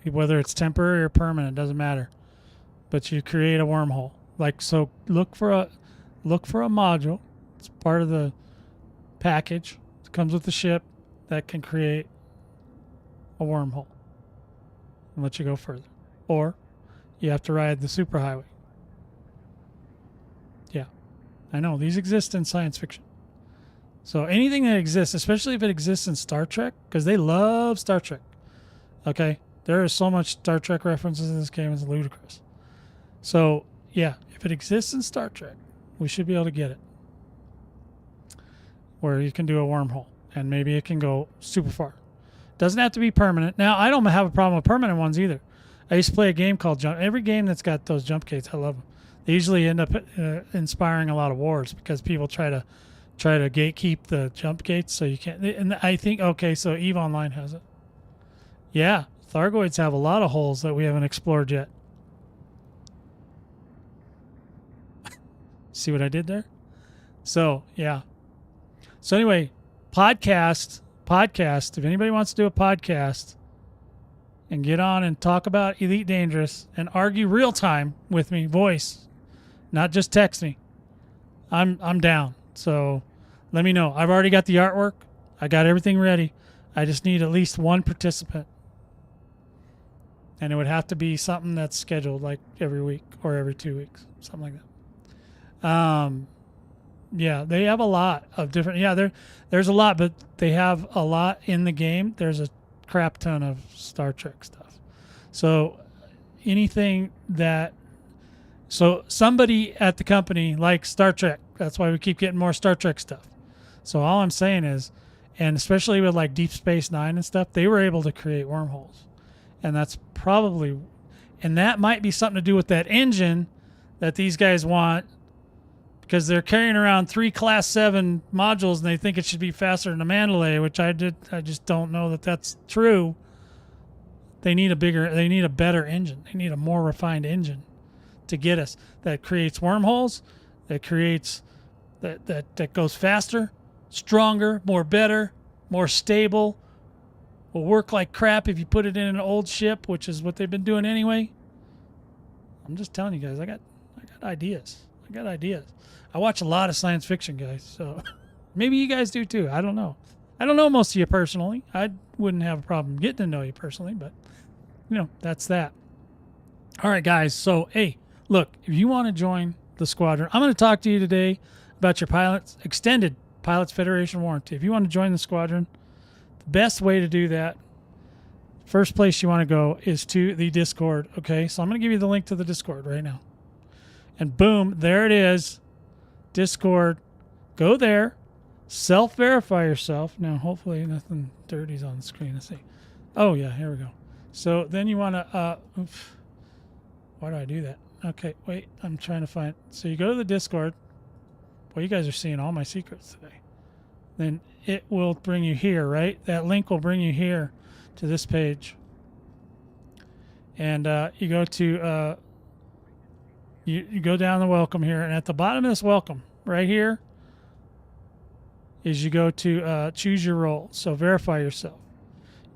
whether it's temporary or permanent, doesn't matter. But you create a wormhole. Like, so look for a module. It's part of the package. It comes with the ship that can create a wormhole and let you go further. Or you have to ride the superhighway. Yeah, I know these exist in science fiction. So anything that exists, especially if it exists in Star Trek, because they love Star Trek. Okay, there is so much Star Trek references in this game, it's ludicrous. So yeah, if it exists in Star Trek, we should be able to get it. Where you can do a wormhole, and maybe it can go super far. Doesn't have to be permanent. Now, I don't have a problem with permanent ones either. I used to play a game called Jump. Every game that's got those jump gates, I love them. They usually end up inspiring a lot of wars because people try to gatekeep the jump gates, so you can't. And I think, okay, so EVE Online has it. Yeah, Thargoids have a lot of holes that we haven't explored yet. See what I did there? So, yeah. So anyway, podcast. If anybody wants to do a podcast and get on and talk about Elite Dangerous and argue real time with me, voice, not just text me, I'm down. So let me know. I've already got the artwork. I got everything ready. I just need at least one participant. And it would have to be something that's scheduled like every week or every 2 weeks, something like that. Yeah, they have a lot of different. Yeah, there's a lot, but they have a lot in the game. There's a crap ton of Star Trek stuff. So anything that, so somebody at the company likes Star Trek. That's why we keep getting more Star Trek stuff. So all I'm saying is, and especially with like Deep Space Nine and stuff, they were able to create wormholes, and that's probably, and that might be something to do with that engine that these guys want. Because they're carrying around 3 Class 7 modules and they think it should be faster than a Mandalay, which I just don't know that that's true. They need a better engine. They need a more refined engine to get us that creates wormholes, that creates that goes faster, stronger, more better, more stable. Will work like crap if you put it in an old ship, which is what they've been doing anyway. I'm just telling you guys, I got ideas. I watch a lot of science fiction, guys, so maybe you guys do too. I don't know. I don't know most of you personally. I wouldn't have a problem getting to know you personally, but, that's that. All right, guys, so, hey, look, if you want to join the squadron, I'm going to talk to you today about your extended Pilots Federation warranty. If you want to join the squadron, the best way to do that, first place you want to go is to the Discord. Okay, so I'm going to give you the link to the Discord right now. And boom, there it is. Discord. Go there. Self-verify yourself. Now, hopefully nothing dirty's on the screen. Let's see. Oh, yeah, here we go. So then you want to... why do I do that? Okay, wait. I'm trying to find... So you go to the Discord. Well, you guys are seeing all my secrets today. Then it will bring you here, right? That link will bring you here to this page. And you go to... You go down the welcome here. And at the bottom of this welcome, right here, is you go to choose your role. So verify yourself.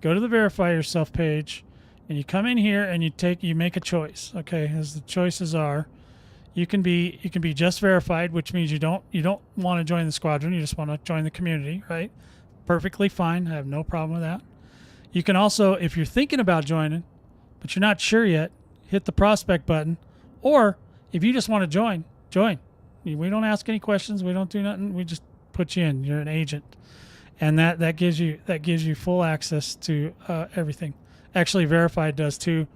Go to the verify yourself page, and you come in here and you make a choice. Okay, as the choices are, you can be just verified, which means you don't want to join the squadron. You just want to join the community, right? Perfectly fine. I have no problem with that. You can also, if you're thinking about joining, but you're not sure yet, hit the prospect button. Or if you just want to join. We don't ask any questions. We don't do nothing. We just put you in. You're an agent, and that gives you full access to everything. Actually, verified does too,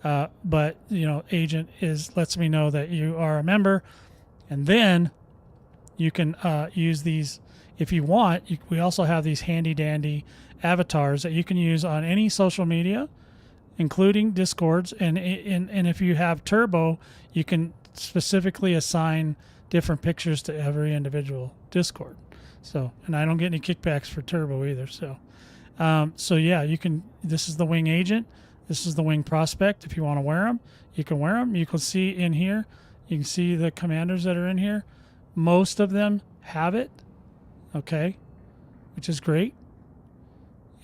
but agent lets me know that you are a member, and then you can use these if you want. We also have these handy dandy avatars that you can use on any social media, including Discords, and if you have Turbo, you can specifically assign different pictures to every individual Discord. So, and I don't get any kickbacks for Turbo either. So, yeah, you can. This is the Wing Agent. This is the Wing Prospect. If you want to wear them, you can wear them. You can see in here. You can see the commanders that are in here. Most of them have it. Okay, which is great.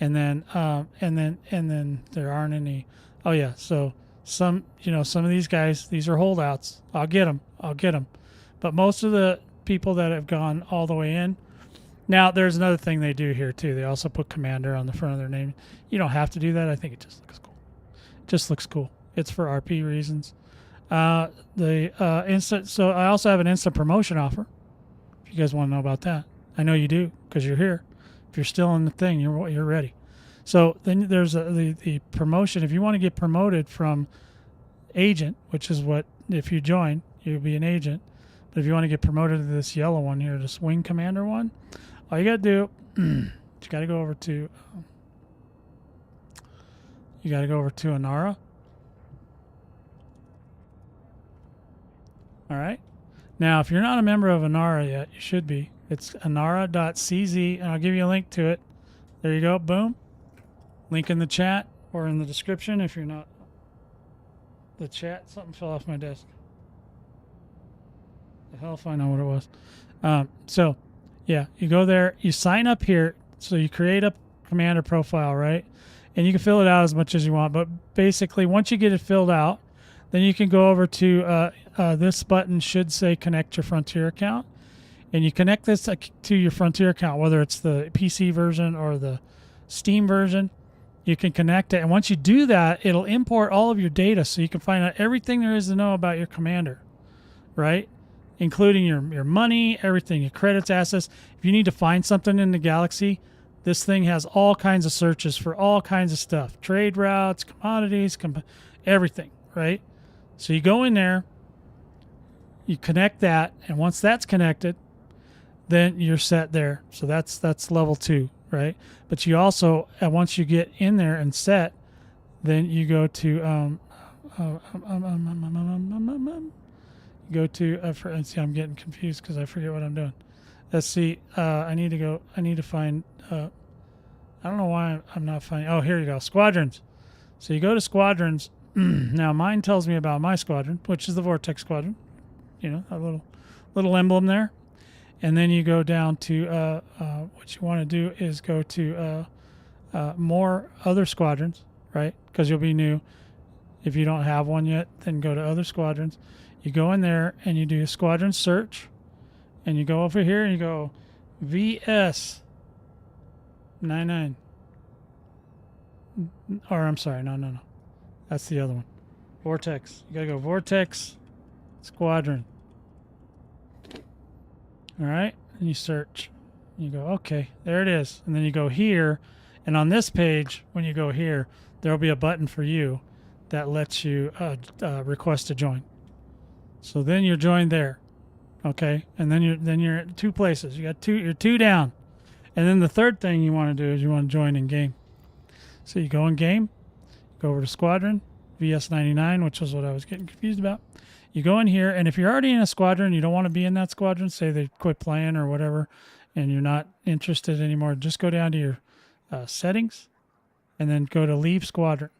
And then there aren't any. Oh yeah, so some of these guys, these are holdouts. I'll get them. But most of the people that have gone all the way in. Now, there's another thing they do here, too. They also put Commander on the front of their name. You don't have to do that. I think it just looks cool. It's for RP reasons. So I also have an instant promotion offer. If you guys want to know about that. I know you do, because you're here. If you're still in the thing, you're ready. So then there's the promotion. If you want to get promoted from agent, which is what, if you join, you'll be an agent. But if you want to get promoted to this yellow one here, this Wing Commander one, all you got to do, you got to go over to Anara. All right. Now, if you're not a member of Anara yet, you should be. It's anara.cz, and I'll give you a link to it. There you go. Boom. Link in the chat or in the description if you're not. The chat, something fell off my desk. The hell if I know what it was. So, yeah, you go there, you sign up here. So you create a commander profile, right? And you can fill it out as much as you want. But basically, once you get it filled out, then you can go over to this button should say connect your Frontier account. And you connect this to your Frontier account, whether it's the PC version or the Steam version. You can connect it. And once you do that, it'll import all of your data so you can find out everything there is to know about your commander, right? Including your money, everything, your credits, assets. If you need to find something in the galaxy, this thing has all kinds of searches for all kinds of stuff. Trade routes, commodities, everything, right? So you go in there, you connect that, and once that's connected, then you're set there. So that's level 2, right? But you also, once you get in there and set, then you go to see, I'm getting confused because I forget what I'm doing. Let's see. I need to find. I don't know why I'm not finding. Oh, here you go. Squadrons. So you go to squadrons. Now mine tells me about my squadron, which is the Vortex Squadron. A little emblem there. And then you go down to what you want to do is go to more other squadrons, right? Because you'll be new. If you don't have one yet, then go to other squadrons. You go in there and you do a squadron search, and you go over here and you go VS99. Or I'm sorry, no. That's the other one. Vortex. You gotta go Vortex Squadron. All right, and you search. You go, okay, there it is. And then you go here. And on this page, when you go here, there will be a button for you that lets you request to join. So then you're joined there. Okay. And then you're at 2 places. You're 2 down. And then the third thing you want to do is you want to join in game. So you go in game, go over to Squadron, VS99, which is what I was getting confused about. You go in here, and if you're already in a squadron, you don't want to be in that squadron, say they quit playing or whatever, and you're not interested anymore, just go down to your settings, and then go to leave squadron,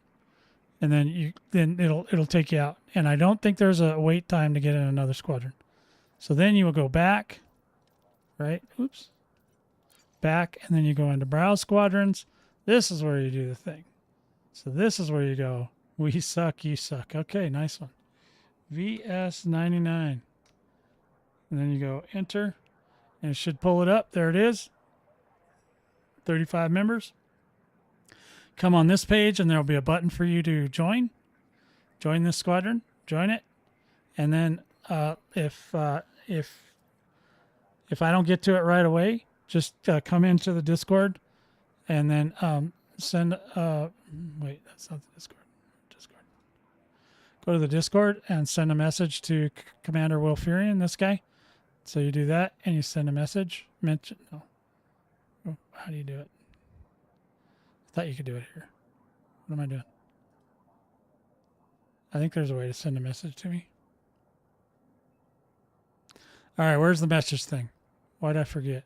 and then it'll take you out. And I don't think there's a wait time to get in another squadron. So then you will go back, right? Oops. Back, and then you go into browse squadrons. This is where you do the thing. So this is where you go, we suck, you suck. Okay, nice one. VS99. And then you go enter, and it should pull it up. There it is. 35 members. Come on this page, and there'll be a button for you to join. Join this squadron. Join it. And then if I don't get to it right away, just come into the Discord, and then send. Wait, that's not the Discord. Go to the Discord and send a message to Commander Will Fearion, this guy. So you do that, and you send a message. No. Oh, how do you do it? I thought you could do it here. What am I doing? I think there's a way to send a message to me. All right, where's the message thing? Why'd I forget?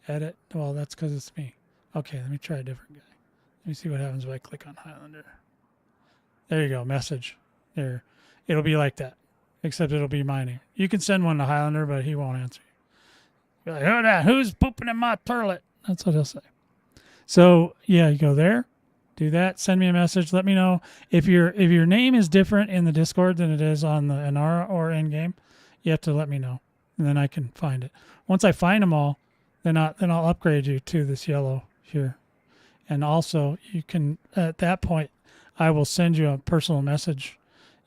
Edit. Well, that's because it's me. Okay, let me try a different guy. Let me see what happens if I click on Highlander. There you go, message. There. It'll be like that, except it'll be my name. You can send one to Highlander, but he won't answer you. You're like, who that? Who's pooping in my toilet? That's what he'll say. So, yeah, you go there, do that, send me a message, let me know. If your name is different in the Discord than it is on the Inara or in-game, you have to let me know, and then I can find it. Once I find them all, then I'll upgrade you to this yellow here. And also, you can, at that point, I will send you a personal message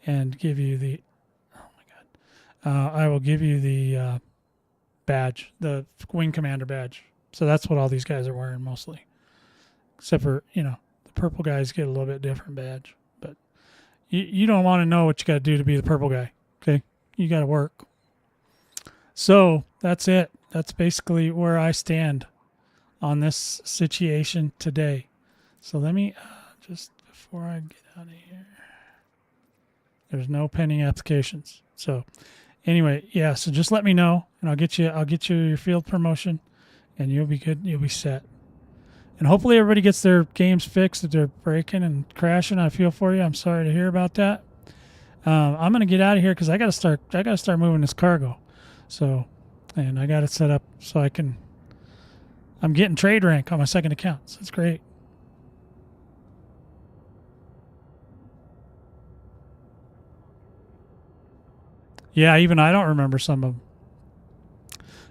and give you the, oh my God, I will give you the badge, the Wing Commander badge. So that's what all these guys are wearing mostly. Except for, the purple guys get a little bit different badge. But you don't want to know what you got to do to be the purple guy, okay? You got to work. So that's it. That's basically where I stand on this situation today. So let me, just before I get out of here, there's no pending applications. So anyway, yeah, so just let me know, and I'll get you your field promotion, and you'll be good. You'll be set. And hopefully everybody gets their games fixed if they're breaking and crashing. I feel for you. I'm sorry to hear about that. I'm gonna get out of here because I gotta start moving this cargo. So, and I got it set up so I'm getting trade rank on my second account. So it's great. Yeah, even I don't remember some of them.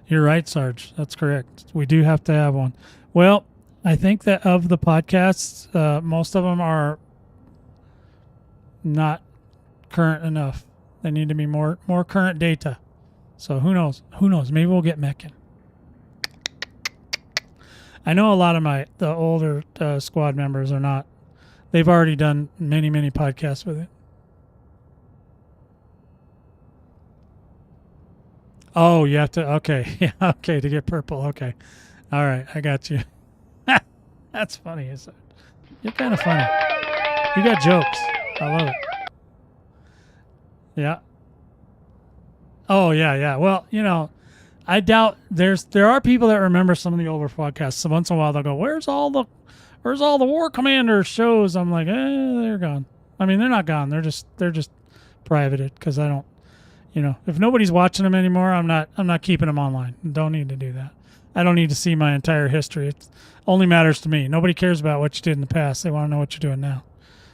You're right, Sarge. That's correct. We do have to have one. Well, I think that of the podcasts, most of them are not current enough. They need to be more current data. So who knows? Who knows? Maybe we'll get Meccan. I know a lot of the older squad members are not. They've already done many podcasts with it. Oh, you have to, okay. Yeah, okay, to get purple. Okay. All right, I got you. That's funny, isn't it? You're kind of funny. You got jokes. I love it. Yeah. Oh, yeah. Well, I doubt there are people that remember some of the older podcasts. So once in a while they'll go, where's all the War Commander shows? I'm like, they're gone. I mean, they're not gone. They're just privated because I don't, if nobody's watching them anymore, I'm not keeping them online. Don't need to do that. I don't need to see my entire history. It only matters to me. Nobody cares about what you did in the past. They want to know what you're doing now.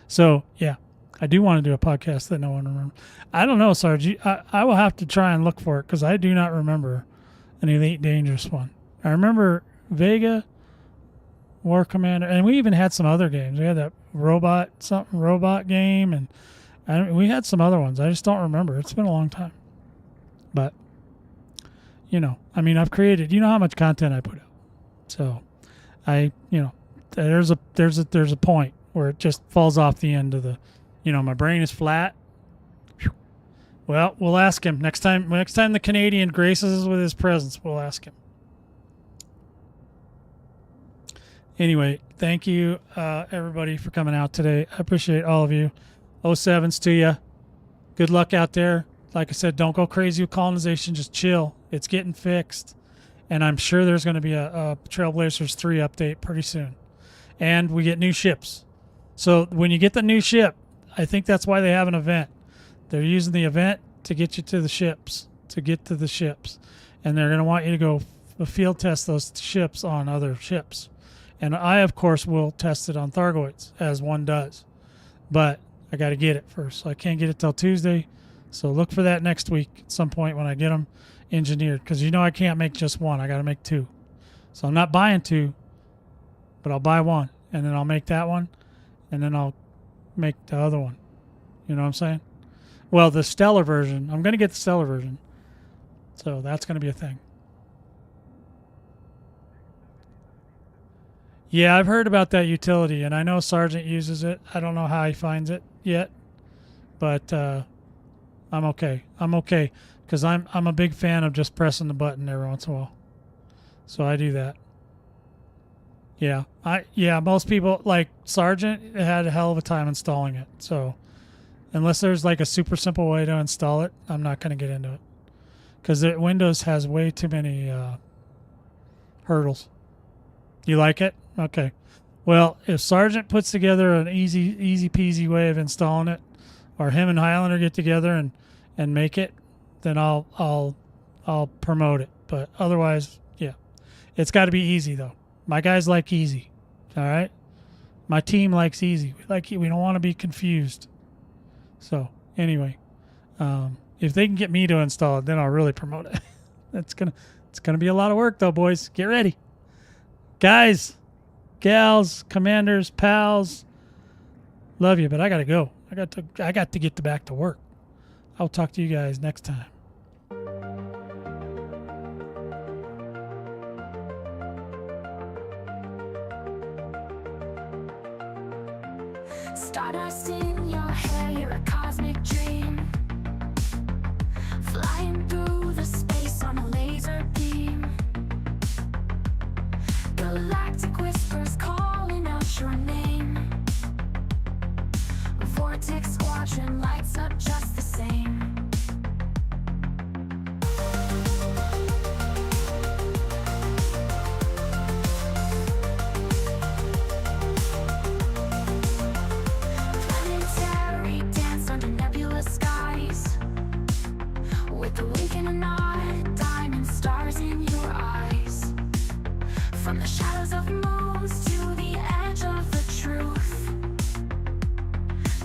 So, yeah, I do want to do a podcast that no one remembers. I don't know, Sarge. I will have to try and look for it because I do not remember an Elite Dangerous one. I remember Vega, War Commander, and we even had some other games. We had that robot game, and we had some other ones. I just don't remember. It's been a long time. But, I've created, how much content I put out. So there's a point where it just falls off the end of the, my brain is flat. Well, we'll ask him next time the Canadian graces us with his presence. We'll ask him. Anyway, thank you, everybody, for coming out today. I appreciate all of you. 07s to you. Good luck out there. Like I said, don't go crazy with colonization. Just chill. It's getting fixed. And I'm sure there's going to be a Trailblazers 3 update pretty soon. And we get new ships. So when you get the new ship, I think that's why they have an event. They're using the event to get you to the ships, And they're going to want you to go field test those ships on other ships. And I, of course, will test it on Thargoids, as one does. But I got to get it first. So I can't get it till Tuesday. So look for that next week at some point when I get them engineered. Because I can't make just one. I got to make 2. So I'm not buying 2, but I'll buy 1. And then I'll make that one. And then I'll make the other one. You know what I'm saying? Well, the Stellar version. I'm going to get the Stellar version. So that's going to be a thing. Yeah, I've heard about that utility, and I know Sergeant uses it. I don't know how he finds it yet, but I'm okay. I'm okay because I'm a big fan of just pressing the button every once in a while. So I do that. Yeah, most people, like Sergeant, had a hell of a time installing it. So unless there's like a super simple way to install it, I'm not going to get into it because Windows has way too many hurdles. You like it? Okay. Well, if Sergeant puts together an easy peasy way of installing it, or him and Highlander get together and make it, then I'll promote it. But otherwise, yeah, it's got to be easy though. My guys like easy. All right. My team likes easy. We don't want to be confused. So anyway, if they can get me to install it, then I'll really promote it. It's gonna be a lot of work though, boys. Get ready. Guys, gals, commanders, pals, love you, but I gotta go. I got to get back to work. I'll talk to you guys next time. Stardust in your hair, you're a cosmic dream, flying through the space on a laser beam. Galactic whispers calling out your name. Vortex squadron lights up just the same. Planetary dance under nebulous skies, with a wink and a nod, diamond stars in your eyes. From the shadows of moons to the edge of the truth,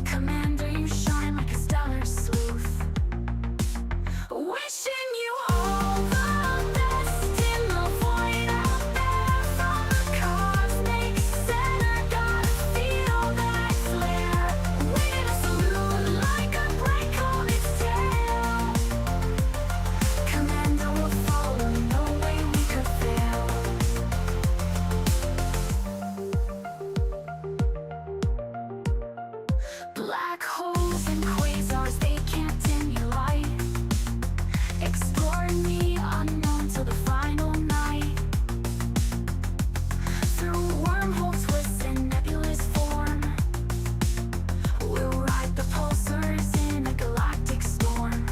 Commander, you shine like a stellar sleuth. Wishing you all the best in the void out there. From the cosmic center, gotta feel that flare. Waiting to salute like a bright comet's tail. Commander will follow, no way we could fail. Black holes and quasars, they can't dim your light. Exploring the unknown till the final night. Through wormhole twists and nebulous form, we'll ride the pulsars in a galactic storm.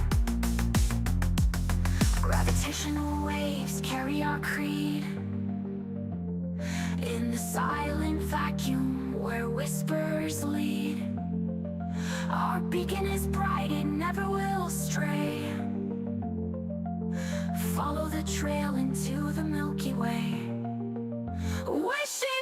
Gravitational waves carry our creed in the silent vacuum where whispers lead. Our beacon is bright, it never will stray. Follow the trail into the Milky Way. Wishing